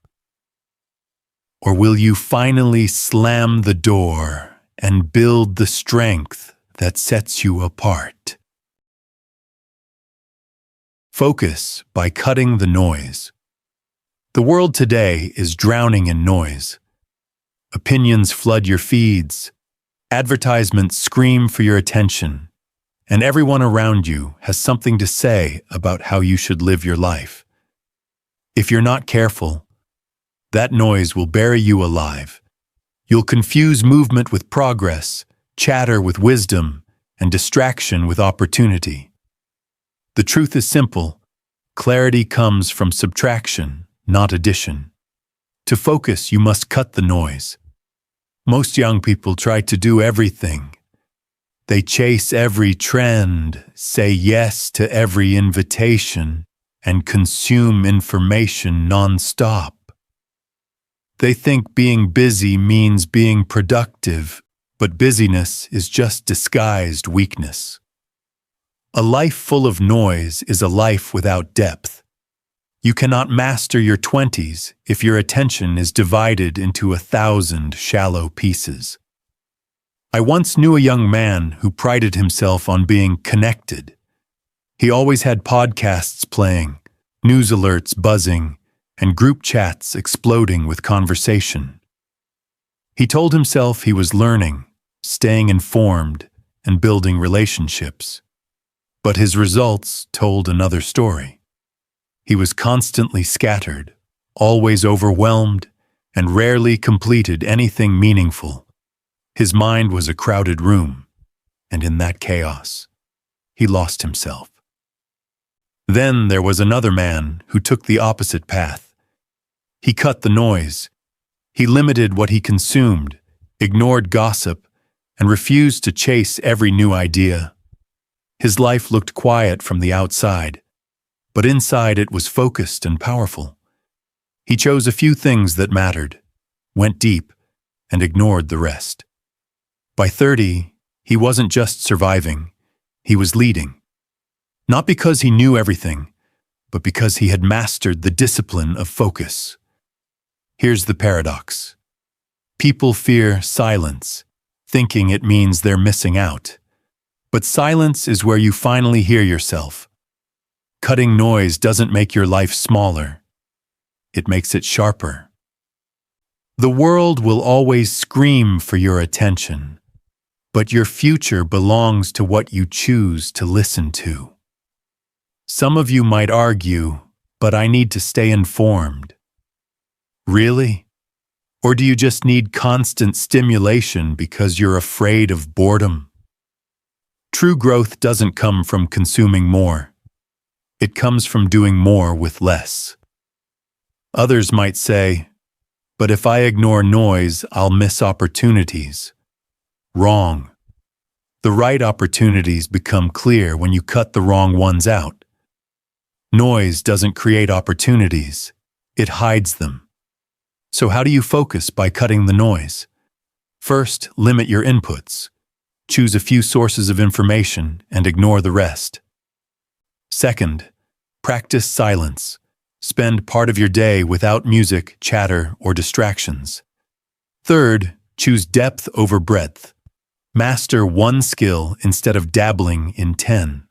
Or will you finally slam the door and build the strength that sets you apart? Focus by cutting the noise. The world today is drowning in noise. Opinions flood your feeds. Advertisements scream for your attention. And everyone around you has something to say about how you should live your life. If you're not careful, that noise will bury you alive. You'll confuse movement with progress, chatter with wisdom, and distraction with opportunity. The truth is simple. Clarity comes from subtraction, not addition. To focus, you must cut the noise. Most young people try to do everything. They chase every trend, say yes to every invitation, and consume information non-stop. They think being busy means being productive, but busyness is just disguised weakness. A life full of noise is a life without depth. You cannot master your 20s if your attention is divided into 1,000 shallow pieces. I once knew a young man who prided himself on being connected. He always had podcasts playing, news alerts buzzing, and group chats exploding with conversation. He told himself he was learning, staying informed, and building relationships. But his results told another story. He was constantly scattered, always overwhelmed, and rarely completed anything meaningful. His mind was a crowded room, and in that chaos, he lost himself. Then there was another man who took the opposite path. He cut the noise. He limited what he consumed, ignored gossip, and refused to chase every new idea. His life looked quiet from the outside, but inside it was focused and powerful. He chose a few things that mattered, went deep, and ignored the rest. By 30, he wasn't just surviving, he was leading. Not because he knew everything, but because he had mastered the discipline of focus. Here's the paradox. People fear silence, thinking it means they're missing out. But silence is where you finally hear yourself. Cutting noise doesn't make your life smaller. It makes it sharper. The world will always scream for your attention, but your future belongs to what you choose to listen to. Some of you might argue, but I need to stay informed. Really? Or do you just need constant stimulation because you're afraid of boredom? True growth doesn't come from consuming more. It comes from doing more with less. Others might say, "But if I ignore noise, I'll miss opportunities." Wrong. The right opportunities become clear when you cut the wrong ones out. Noise doesn't create opportunities, it hides them. So how do you focus by cutting the noise? First, limit your inputs. Choose a few sources of information and ignore the rest. Second, practice silence. Spend part of your day without music, chatter, or distractions. Third, choose depth over breadth. Master one skill instead of dabbling in 10.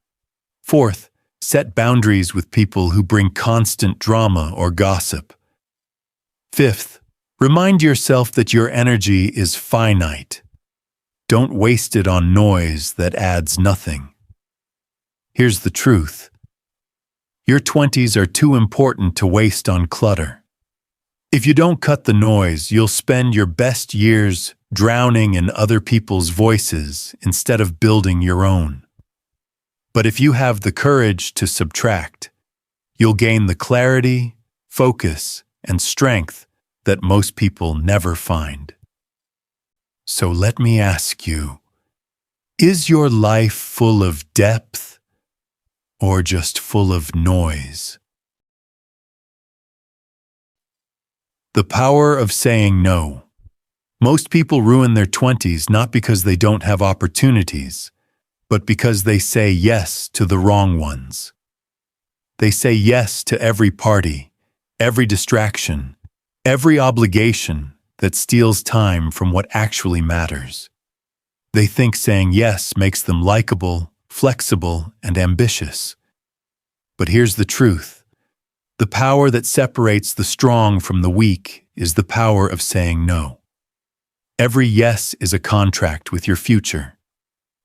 Fourth, set boundaries with people who bring constant drama or gossip. Fifth, remind yourself that your energy is finite. Don't waste it on noise that adds nothing. Here's the truth. Your 20s are too important to waste on clutter. If you don't cut the noise, you'll spend your best years drowning in other people's voices instead of building your own. But if you have the courage to subtract, you'll gain the clarity, focus, and strength that most people never find. So let me ask you, is your life full of depth or just full of noise? The power of saying no. Most people ruin their 20s not because they don't have opportunities, but because they say yes to the wrong ones. They say yes to every party, every distraction, every obligation that steals time from what actually matters. They think saying yes makes them likable, flexible, and ambitious. But here's the truth. The power that separates the strong from the weak is the power of saying no. Every yes is a contract with your future.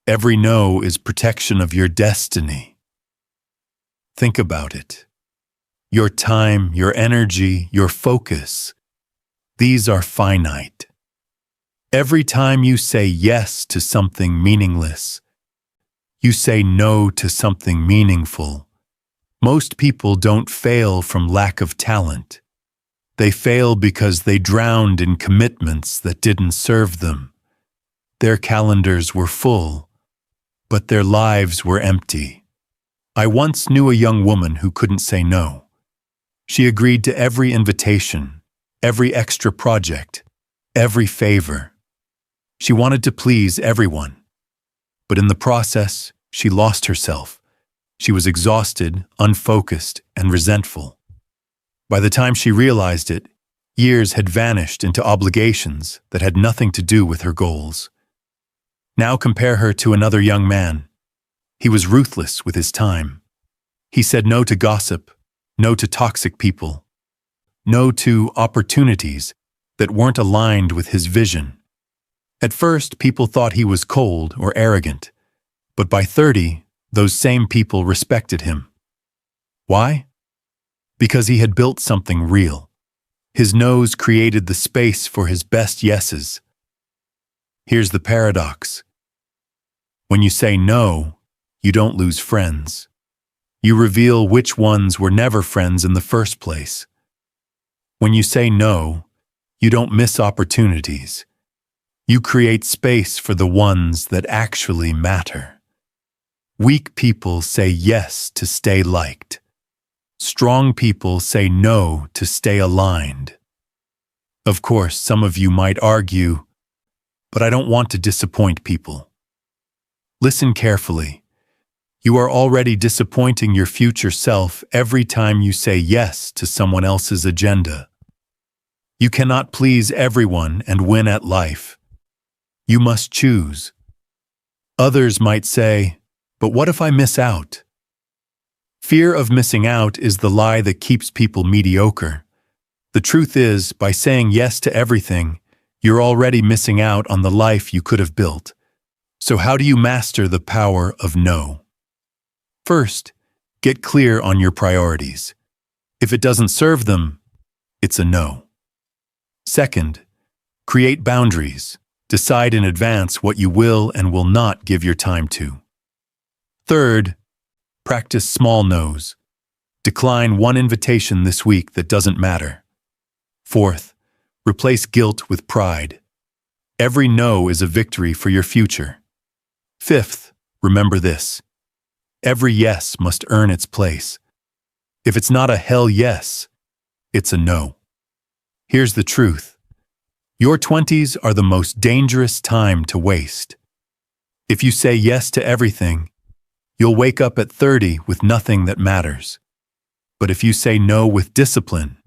Every no is protection of your destiny. Think about it. Your time, your energy, your focus, these are finite. Every time you say yes to something meaningless, you say no to something meaningful. Most people don't fail from lack of talent. They fail because they drowned in commitments that didn't serve them. Their calendars were full, but their lives were empty. I once knew a young woman who couldn't say no. She agreed to every invitation, every extra project, every favor. She wanted to please everyone. But in the process, she lost herself. She was exhausted, unfocused, and resentful. By the time she realized it, years had vanished into obligations that had nothing to do with her goals. Now compare her to another young man. He was ruthless with his time. He said no to gossip, no to toxic people, no to opportunities that weren't aligned with his vision. At first, people thought he was cold or arrogant, but by 30, those same people respected him. Why? Because he had built something real. His no's created the space for his best yeses. Here's the paradox. When you say no, you don't lose friends. You reveal which ones were never friends in the first place. When you say no, you don't miss opportunities. You create space for the ones that actually matter. Weak people say yes to stay liked. Strong people say no to stay aligned. Of course, some of you might argue, but I don't want to disappoint people. Listen carefully. You are already disappointing your future self every time you say yes to someone else's agenda. You cannot please everyone and win at life. You must choose. Others might say, but what if I miss out? Fear of missing out is the lie that keeps people mediocre. The truth is, by saying yes to everything, you're already missing out on the life you could have built. So how do you master the power of no? First, get clear on your priorities. If it doesn't serve them, it's a no. Second, Create boundaries. Decide in advance what you will and will not give your time to. Third, practice small no's. Decline one invitation this week that doesn't matter. Fourth, replace guilt with pride. Every no is a victory for your future. Fifth, remember this. Every yes must earn its place. If it's not a hell yes, it's a no. Here's the truth. Your 20s are the most dangerous time to waste. If you say yes to everything, you'll wake up at 30 with nothing that matters. But if you say no with discipline,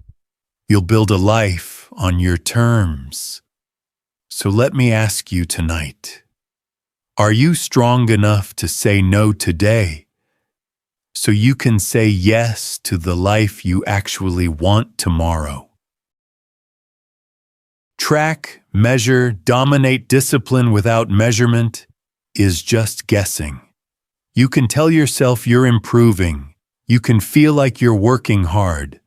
you'll build a life on your terms. So let me ask you tonight, are you strong enough to say no today so you can say yes to the life you actually want tomorrow? Track, measure, dominate discipline without measurement is just guessing. You can tell yourself you're improving. You can feel like you're working hard.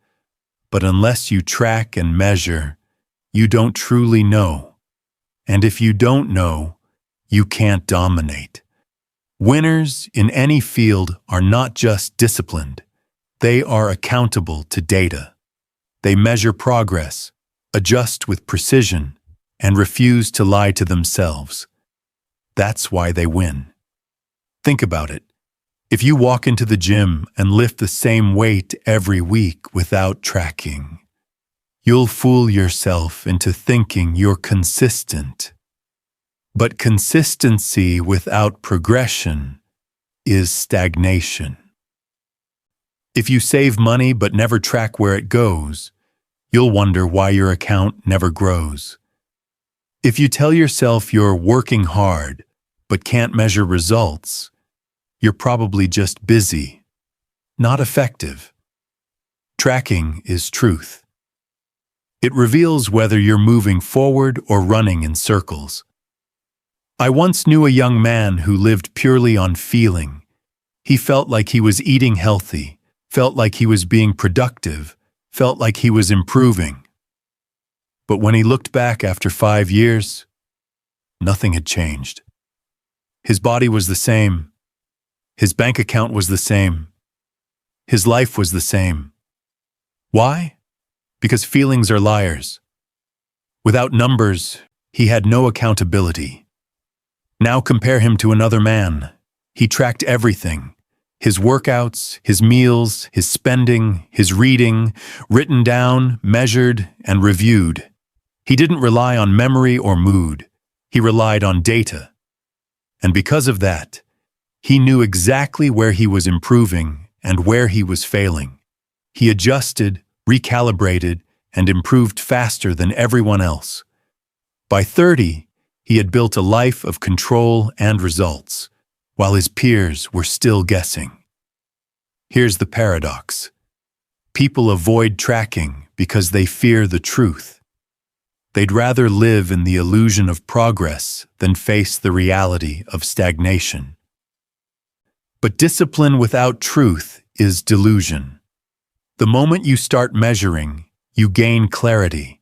But unless you track and measure, you don't truly know. And if you don't know, you can't dominate. Winners in any field are not just disciplined. They are accountable to data. They measure progress, adjust with precision, and refuse to lie to themselves. That's why they win. Think about it. If you walk into the gym and lift the same weight every week without tracking, you'll fool yourself into thinking you're consistent. But consistency without progression is stagnation. If you save money but never track where it goes, you'll wonder why your account never grows. If you tell yourself you're working hard but can't measure results, you're probably just busy, not effective. Tracking is truth. It reveals whether you're moving forward or running in circles. I once knew a young man who lived purely on feeling. He felt like he was eating healthy, felt like he was being productive, felt like he was improving. But when he looked back after 5 years, nothing had changed. His body was the same. His bank account was the same. His life was the same. Why? Because feelings are liars. Without numbers, he had no accountability. Now compare him to another man. He tracked everything. His workouts, his meals, his spending, his reading, written down, measured, and reviewed. He didn't rely on memory or mood. He relied on data. And because of that, he knew exactly where he was improving and where he was failing. He adjusted, recalibrated, and improved faster than everyone else. By 30, he had built a life of control and results, while his peers were still guessing. Here's the paradox. People avoid tracking because they fear the truth. They'd rather live in the illusion of progress than face the reality of stagnation. But discipline without truth is delusion. The moment you start measuring, you gain clarity.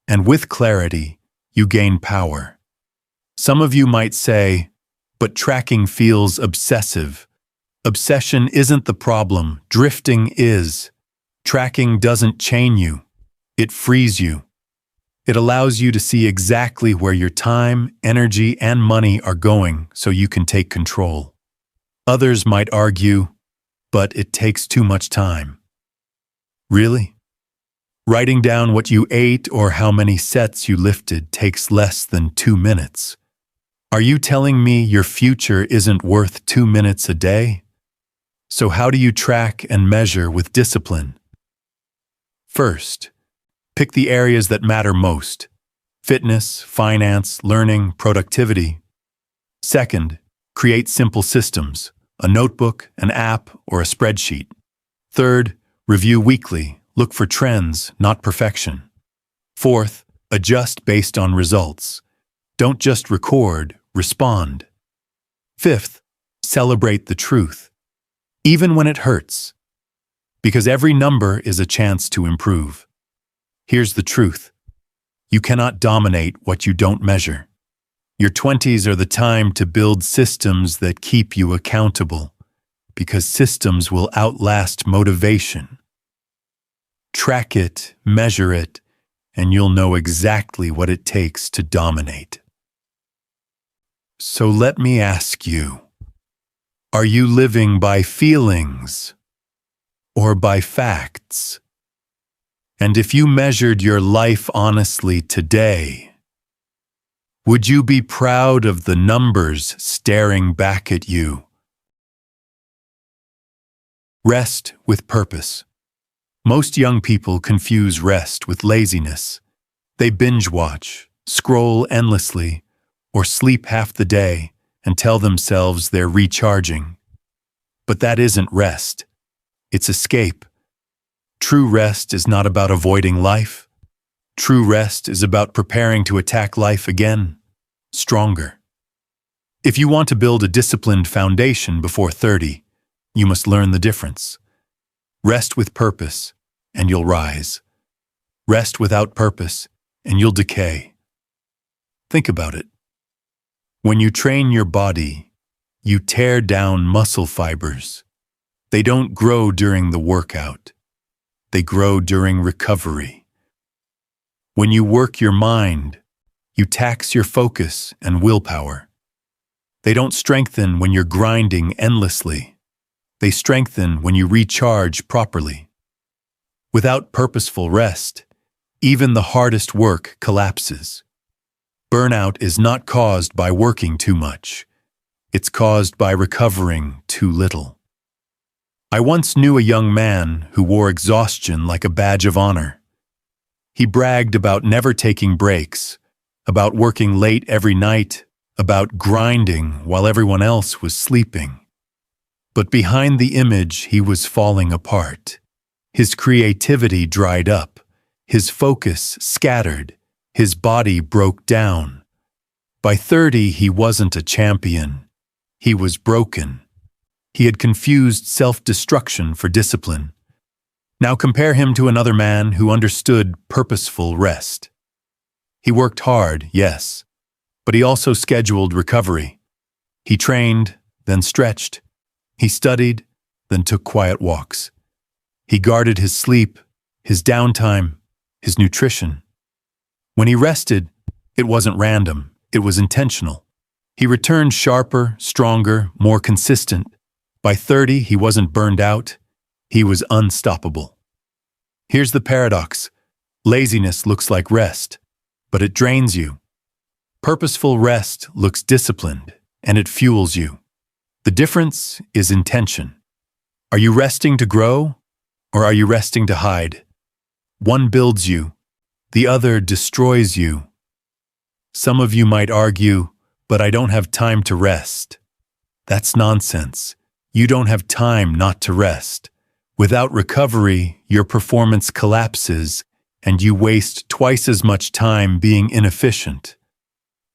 And with clarity, you gain power. Some of you might say, but tracking feels obsessive. Obsession isn't the problem, drifting is. Tracking doesn't chain you, it frees you. It allows you to see exactly where your time, energy, and money are going so you can take control. Others might argue, but it takes too much time. Really? Writing down what you ate or how many sets you lifted takes less than 2 minutes. Are you telling me your future isn't worth 2 minutes a day? So how do you track and measure with discipline? First, pick the areas that matter most: fitness, finance, learning, productivity. Second, create simple systems, a notebook, an app, or a spreadsheet. Third, review weekly, look for trends, not perfection. Fourth, adjust based on results. Don't just record, respond. Fifth, celebrate the truth, even when it hurts, because every number is a chance to improve. Here's the truth. You cannot dominate what you don't measure. Your 20s are the time to build systems that keep you accountable, because systems will outlast motivation. Track it, measure it, and you'll know exactly what it takes to dominate. So let me ask you, are you living by feelings or by facts? And if you measured your life honestly today, would you be proud of the numbers staring back at you? Rest with purpose. Most young people confuse rest with laziness. They binge watch, scroll endlessly, or sleep half the day and tell themselves they're recharging. But that isn't rest. It's escape. True rest is not about avoiding life. True rest is about preparing to attack life again, stronger. If you want to build a disciplined foundation before 30, you must learn the difference. Rest with purpose, and you'll rise. Rest without purpose, and you'll decay. Think about it. When you train your body, you tear down muscle fibers. They don't grow during the workout. They grow during recovery. When you work your mind, you tax your focus and willpower. They don't strengthen when you're grinding endlessly. They strengthen when you recharge properly. Without purposeful rest, even the hardest work collapses. Burnout is not caused by working too much. It's caused by recovering too little. I once knew a young man who wore exhaustion like a badge of honor. He bragged about never taking breaks, about working late every night, about grinding while everyone else was sleeping. But behind the image, he was falling apart. His creativity dried up, his focus scattered, his body broke down. By 30, he wasn't a champion. He was broken. He had confused self-destruction for discipline. Now compare him to another man who understood purposeful rest. He worked hard, yes, but he also scheduled recovery. He trained, then stretched. He studied, then took quiet walks. He guarded his sleep, his downtime, his nutrition. When he rested, it wasn't random, it was intentional. He returned sharper, stronger, more consistent. By 30, he wasn't burned out, he was unstoppable. Here's the paradox. Laziness looks like rest, but it drains you. Purposeful rest looks disciplined, and it fuels you. The difference is intention. Are you resting to grow, or are you resting to hide? One builds you, the other destroys you. Some of you might argue, but I don't have time to rest. That's nonsense. You don't have time not to rest. Without recovery, your performance collapses, and you waste twice as much time being inefficient.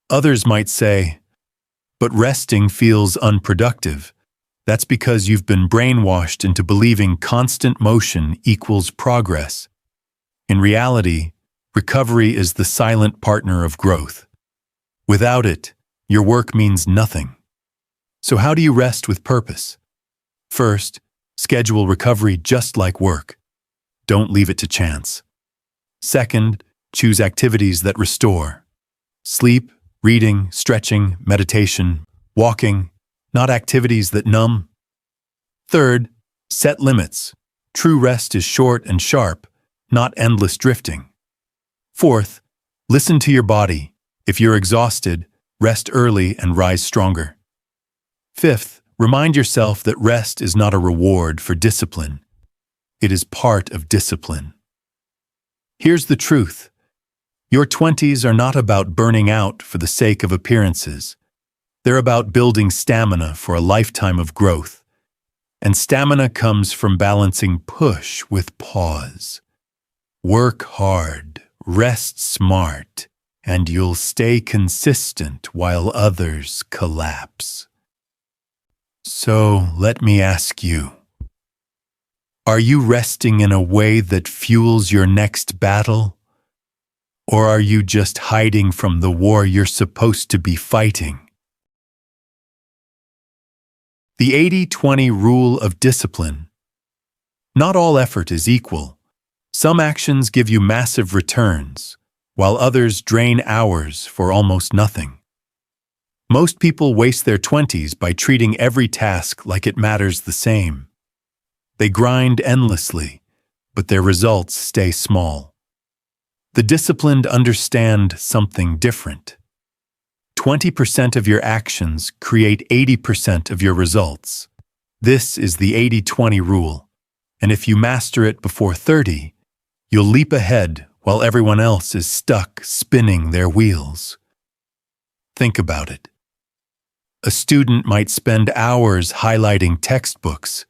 Others might say, but resting feels unproductive. That's because you've been brainwashed into believing constant motion equals progress. In reality, recovery is the silent partner of growth. Without it, your work means nothing. So how do you rest with purpose? First, schedule recovery just like work. Don't leave it to chance. Second, choose activities that restore. Sleep, reading, stretching, meditation, walking, not activities that numb. Third, set limits. True rest is short and sharp, not endless drifting. Fourth, listen to your body. If you're exhausted, rest early and rise stronger. Fifth, remind yourself that rest is not a reward for discipline. It is part of discipline. Here's the truth. Your 20s are not about burning out for the sake of appearances. They're about building stamina for a lifetime of growth. And stamina comes from balancing push with pause. Work hard, rest smart, and you'll stay consistent while others collapse. So let me ask you, are you resting in a way that fuels your next battle? Or are you just hiding from the war you're supposed to be fighting? The 80-20 rule of discipline. Not all effort is equal. Some actions give you massive returns, while others drain hours for almost nothing. Most people waste their 20s by treating every task like it matters the same. They grind endlessly, but their results stay small. The disciplined understand something different. 20% of your actions create 80% of your results. This is the 80-20 rule, and if you master it before 30, you'll leap ahead while everyone else is stuck spinning their wheels. Think about it. A student might spend hours highlighting textbooks,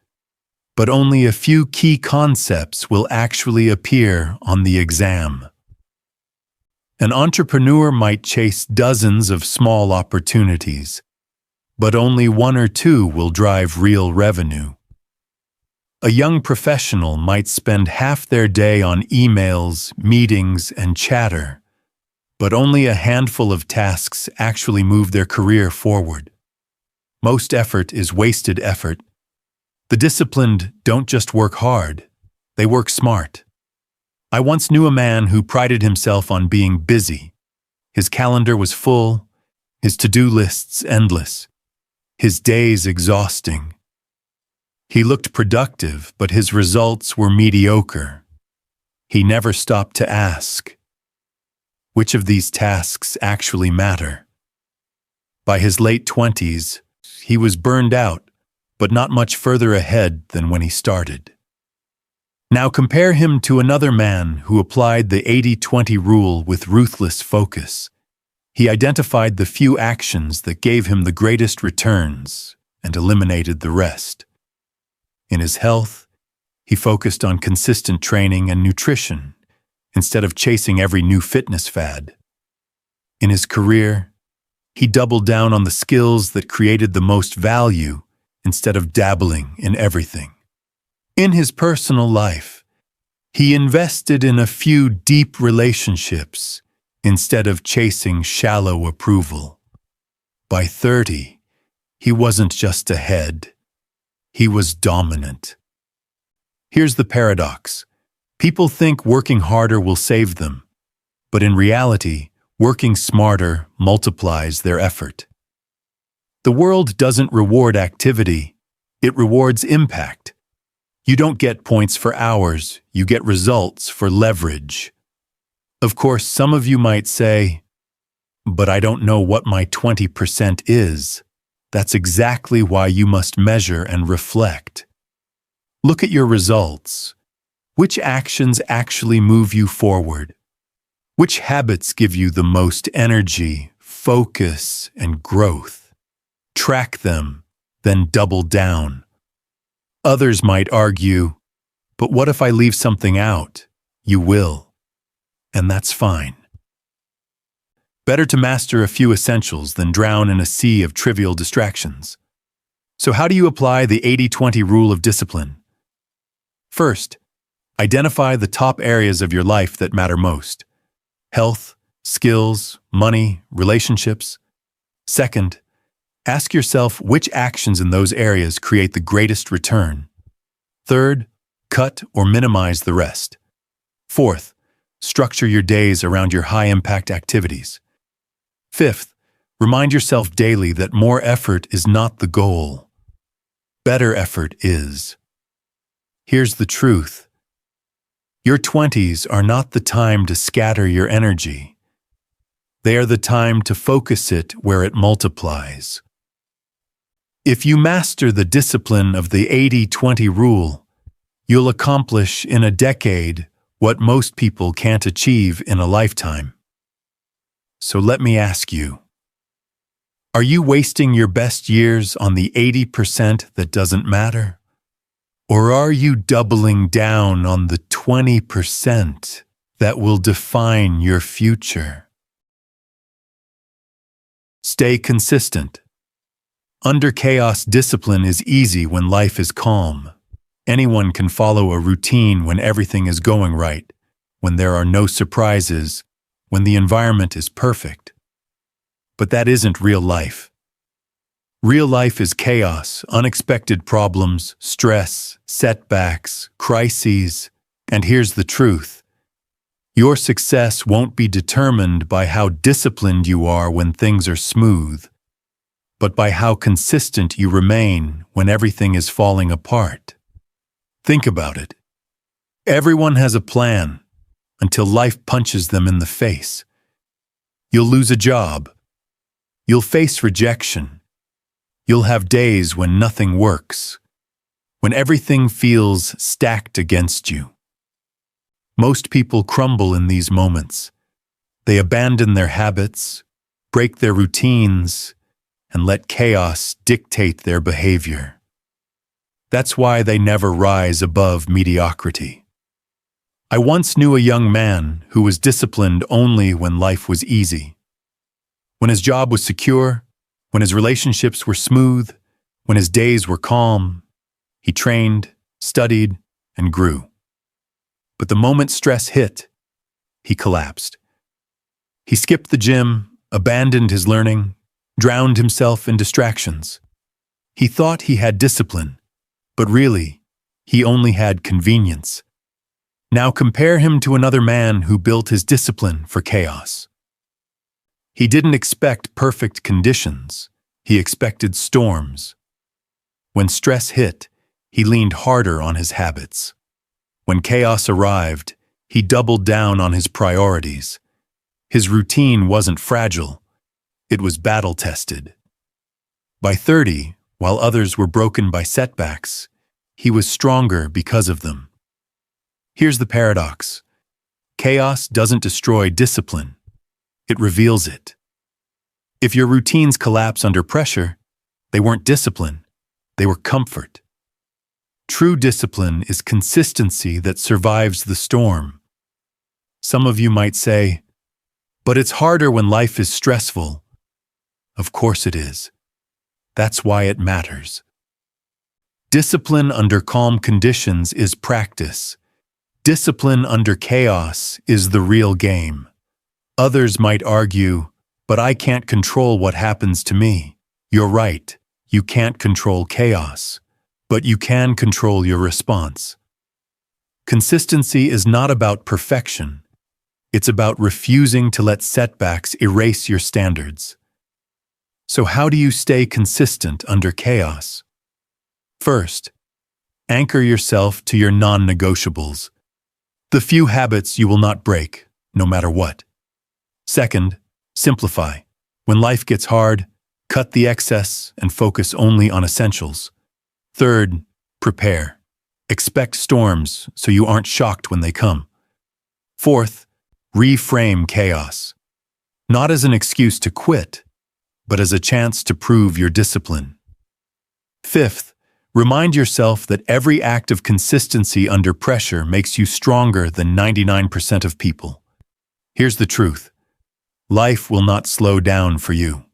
but only a few key concepts will actually appear on the exam. An entrepreneur might chase dozens of small opportunities, but only one or two will drive real revenue. A young professional might spend half their day on emails, meetings, and chatter, but only a handful of tasks actually move their career forward. Most effort is wasted effort. The disciplined don't just work hard, they work smart. I once knew a man who prided himself on being busy. His calendar was full, his to-do lists endless, his days exhausting. He looked productive, but his results were mediocre. He never stopped to ask, which of these tasks actually matter? By his late 20s, he was burned out, but not much further ahead than when he started. Now compare him to another man who applied the 80-20 rule with ruthless focus. He identified the few actions that gave him the greatest returns and eliminated the rest. In his health, he focused on consistent training and nutrition instead of chasing every new fitness fad. In his career, he doubled down on the skills that created the most value instead of dabbling in everything. In his personal life, he invested in a few deep relationships instead of chasing shallow approval. By 30, he wasn't just ahead, he was dominant. Here's the paradox. People think working harder will save them, but in reality, working smarter multiplies their effort. The world doesn't reward activity, it rewards impact. You don't get points for hours, you get results for leverage. Of course, some of you might say, but I don't know what my 20% is. That's exactly why you must measure and reflect. Look at your results. Which actions actually move you forward? Which habits give you the most energy, focus, and growth? Track them, then double down. Others might argue, but what if I leave something out? You will. And that's fine. Better to master a few essentials than drown in a sea of trivial distractions. So how do you apply the 80-20 rule of discipline? First, identify the top areas of your life that matter most. Health, skills, money, relationships. Second, ask yourself which actions in those areas create the greatest return. Third, cut or minimize the rest. Fourth, structure your days around your high-impact activities. Fifth, remind yourself daily that more effort is not the goal. Better effort is. Here's the truth. Your 20s are not the time to scatter your energy. They are the time to focus it where it multiplies. If you master the discipline of the 80-20 rule, you'll accomplish in a decade what most people can't achieve in a lifetime. So let me ask you, are you wasting your best years on the 80% that doesn't matter? Or are you doubling down on the 20% that will define your future? Stay consistent. Under chaos, discipline is easy when life is calm. Anyone can follow a routine when everything is going right, when there are no surprises, when the environment is perfect. But that isn't real life. Real life is chaos, unexpected problems, stress, setbacks, crises, and here's the truth. Your success won't be determined by how disciplined you are when things are smooth, but by how consistent you remain when everything is falling apart. Think about it. Everyone has a plan until life punches them in the face. You'll lose a job. You'll face rejection. You'll have days when nothing works, when everything feels stacked against you. Most people crumble in these moments. They abandon their habits, break their routines, and let chaos dictate their behavior. That's why they never rise above mediocrity. I once knew a young man who was disciplined only when life was easy. When his job was secure, when his relationships were smooth, when his days were calm, he trained, studied, and grew. But the moment stress hit, he collapsed. He skipped the gym, abandoned his learning, drowned himself in distractions. He thought he had discipline, but really, he only had convenience. Now compare him to another man who built his discipline for chaos. He didn't expect perfect conditions. He expected storms. When stress hit, he leaned harder on his habits. When chaos arrived, he doubled down on his priorities. His routine wasn't fragile. It was battle-tested. By 30, while others were broken by setbacks, he was stronger because of them. Here's the paradox. Chaos doesn't destroy discipline. It reveals it. If your routines collapse under pressure, they weren't discipline. They were comfort. True discipline is consistency that survives the storm. Some of you might say, but it's harder when life is stressful. Of course it is. That's why it matters. Discipline under calm conditions is practice. Discipline under chaos is the real game. Others might argue, but I can't control what happens to me. You're right, you can't control chaos, but you can control your response. Consistency is not about perfection. It's about refusing to let setbacks erase your standards. So how do you stay consistent under chaos? First, anchor yourself to your non-negotiables, the few habits you will not break, no matter what. Second, simplify. When life gets hard, cut the excess and focus only on essentials. Third, prepare. Expect storms so you aren't shocked when they come. Fourth, reframe chaos. Not as an excuse to quit, but as a chance to prove your discipline. Fifth, remind yourself that every act of consistency under pressure makes you stronger than 99% of people. Here's the truth. Life will not slow down for you.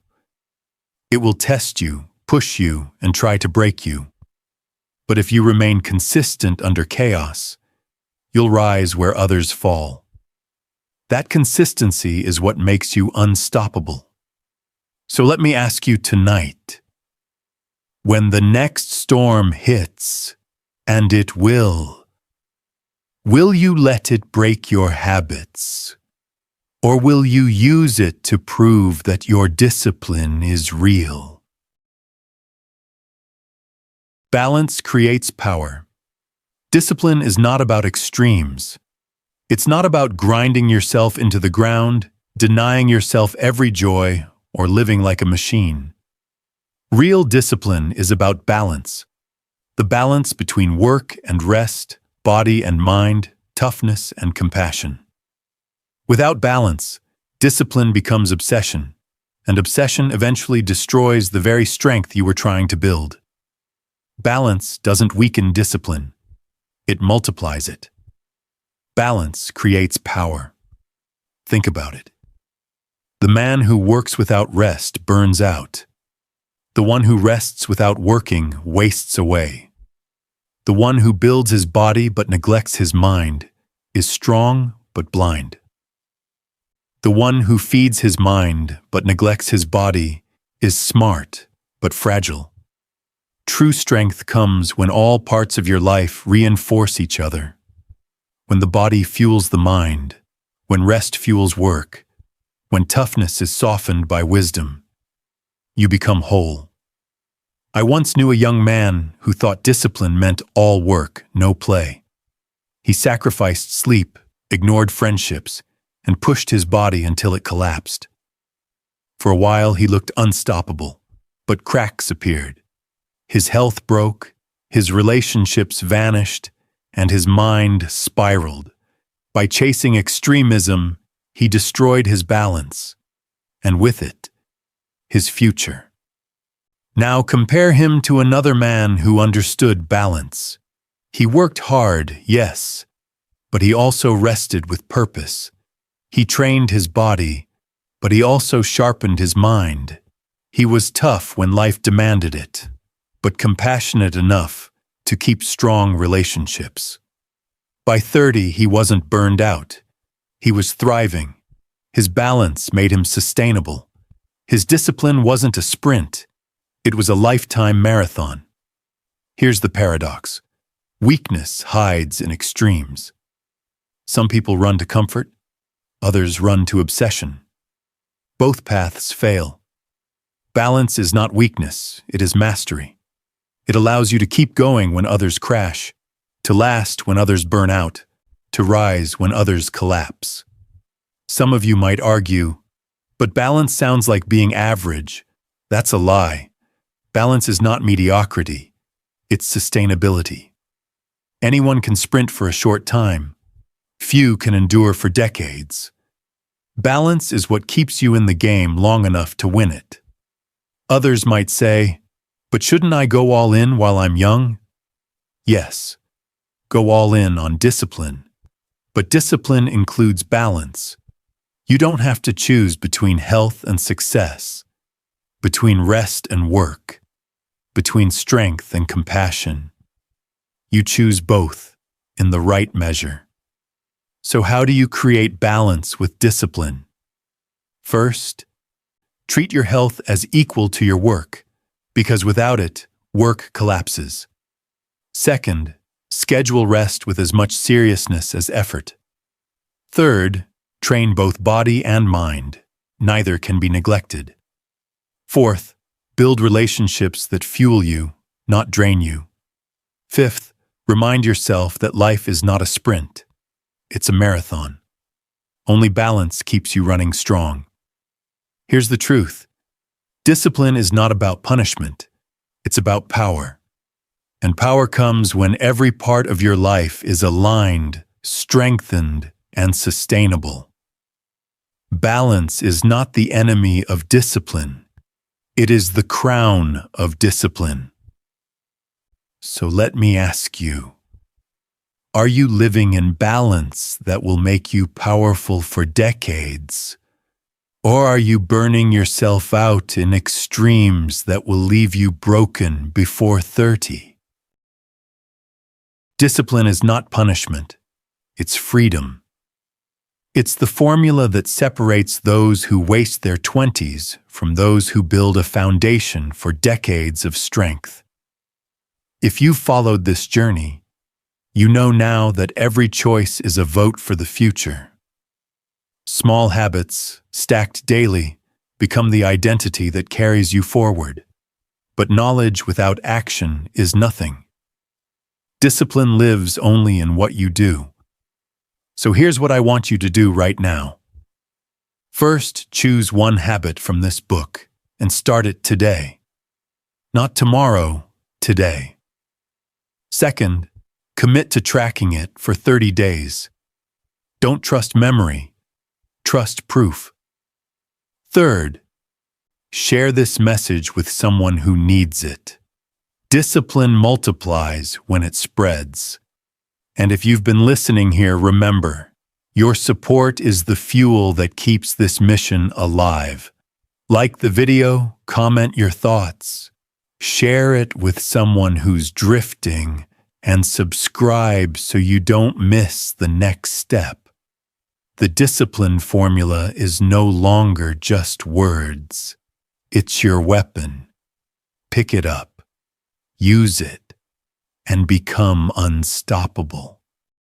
It will test you, push you, and try to break you. But if you remain consistent under chaos, you'll rise where others fall. That consistency is what makes you unstoppable. So let me ask you tonight, when the next storm hits, and it will you let it break your habits? Or will you use it to prove that your discipline is real? Balance creates power. Discipline is not about extremes. It's not about grinding yourself into the ground, denying yourself every joy, or living like a machine. Real discipline is about balance. The balance between work and rest, body and mind, toughness and compassion. Without balance, discipline becomes obsession, and obsession eventually destroys the very strength you were trying to build. Balance doesn't weaken discipline. It multiplies it. Balance creates power. Think about it. The man who works without rest burns out. The one who rests without working wastes away. The one who builds his body but neglects his mind is strong but blind. The one who feeds his mind but neglects his body is smart but fragile. True strength comes when all parts of your life reinforce each other. When the body fuels the mind, when rest fuels work, when toughness is softened by wisdom, you become whole. I once knew a young man who thought discipline meant all work, no play. He sacrificed sleep, ignored friendships, and pushed his body until it collapsed. For a while he looked unstoppable, but cracks appeared. His health broke, his relationships vanished, and his mind spiraled. By chasing extremism, he destroyed his balance, and with it, his future. Now compare him to another man who understood balance. He worked hard, yes, but he also rested with purpose. He trained his body, but he also sharpened his mind. He was tough when life demanded it, but compassionate enough to keep strong relationships. By 30, he wasn't burned out. He was thriving. His balance made him sustainable. His discipline wasn't a sprint. It was a lifetime marathon. Here's the paradox. Weakness hides in extremes. Some people run to comfort, others run to obsession. Both paths fail. Balance is not weakness, it is mastery. It allows you to keep going when others crash, to last when others burn out, to rise when others collapse. Some of you might argue, but balance sounds like being average. That's a lie. Balance is not mediocrity, it's sustainability. Anyone can sprint for a short time. Few can endure for decades. Balance is what keeps you in the game long enough to win it. Others might say, but shouldn't I go all in while I'm young? Yes, go all in on discipline. But discipline includes balance. You don't have to choose between health and success, between rest and work, between strength and compassion. You choose both in the right measure. So how do you create balance with discipline? First, treat your health as equal to your work, because without it, work collapses. Second, schedule rest with as much seriousness as effort. Third, train both body and mind. Neither can be neglected. Fourth, build relationships that fuel you, not drain you. Fifth, remind yourself that life is not a sprint. It's a marathon. Only balance keeps you running strong. Here's the truth. Discipline is not about punishment. It's about power. And power comes when every part of your life is aligned, strengthened, and sustainable. Balance is not the enemy of discipline. It is the crown of discipline. So let me ask you, are you living in balance that will make you powerful for decades? Or are you burning yourself out in extremes that will leave you broken before 30? Discipline is not punishment. It's freedom. It's the formula that separates those who waste their 20s from those who build a foundation for decades of strength. If you've followed this journey, you know now that every choice is a vote for the future. Small habits, stacked daily, become the identity that carries you forward. But knowledge without action is nothing. Discipline lives only in what you do. So here's what I want you to do right now. First, choose one habit from this book and start it today. Not tomorrow, today. Second, commit to tracking it for 30 days. Don't trust memory. Trust proof. Third, share this message with someone who needs it. Discipline multiplies when it spreads. And if you've been listening here, remember, your support is the fuel that keeps this mission alive. Like the video, comment your thoughts, share it with someone who's drifting, and subscribe so you don't miss the next step. The discipline formula is no longer just words. It's your weapon. Pick it up, use it, and become unstoppable.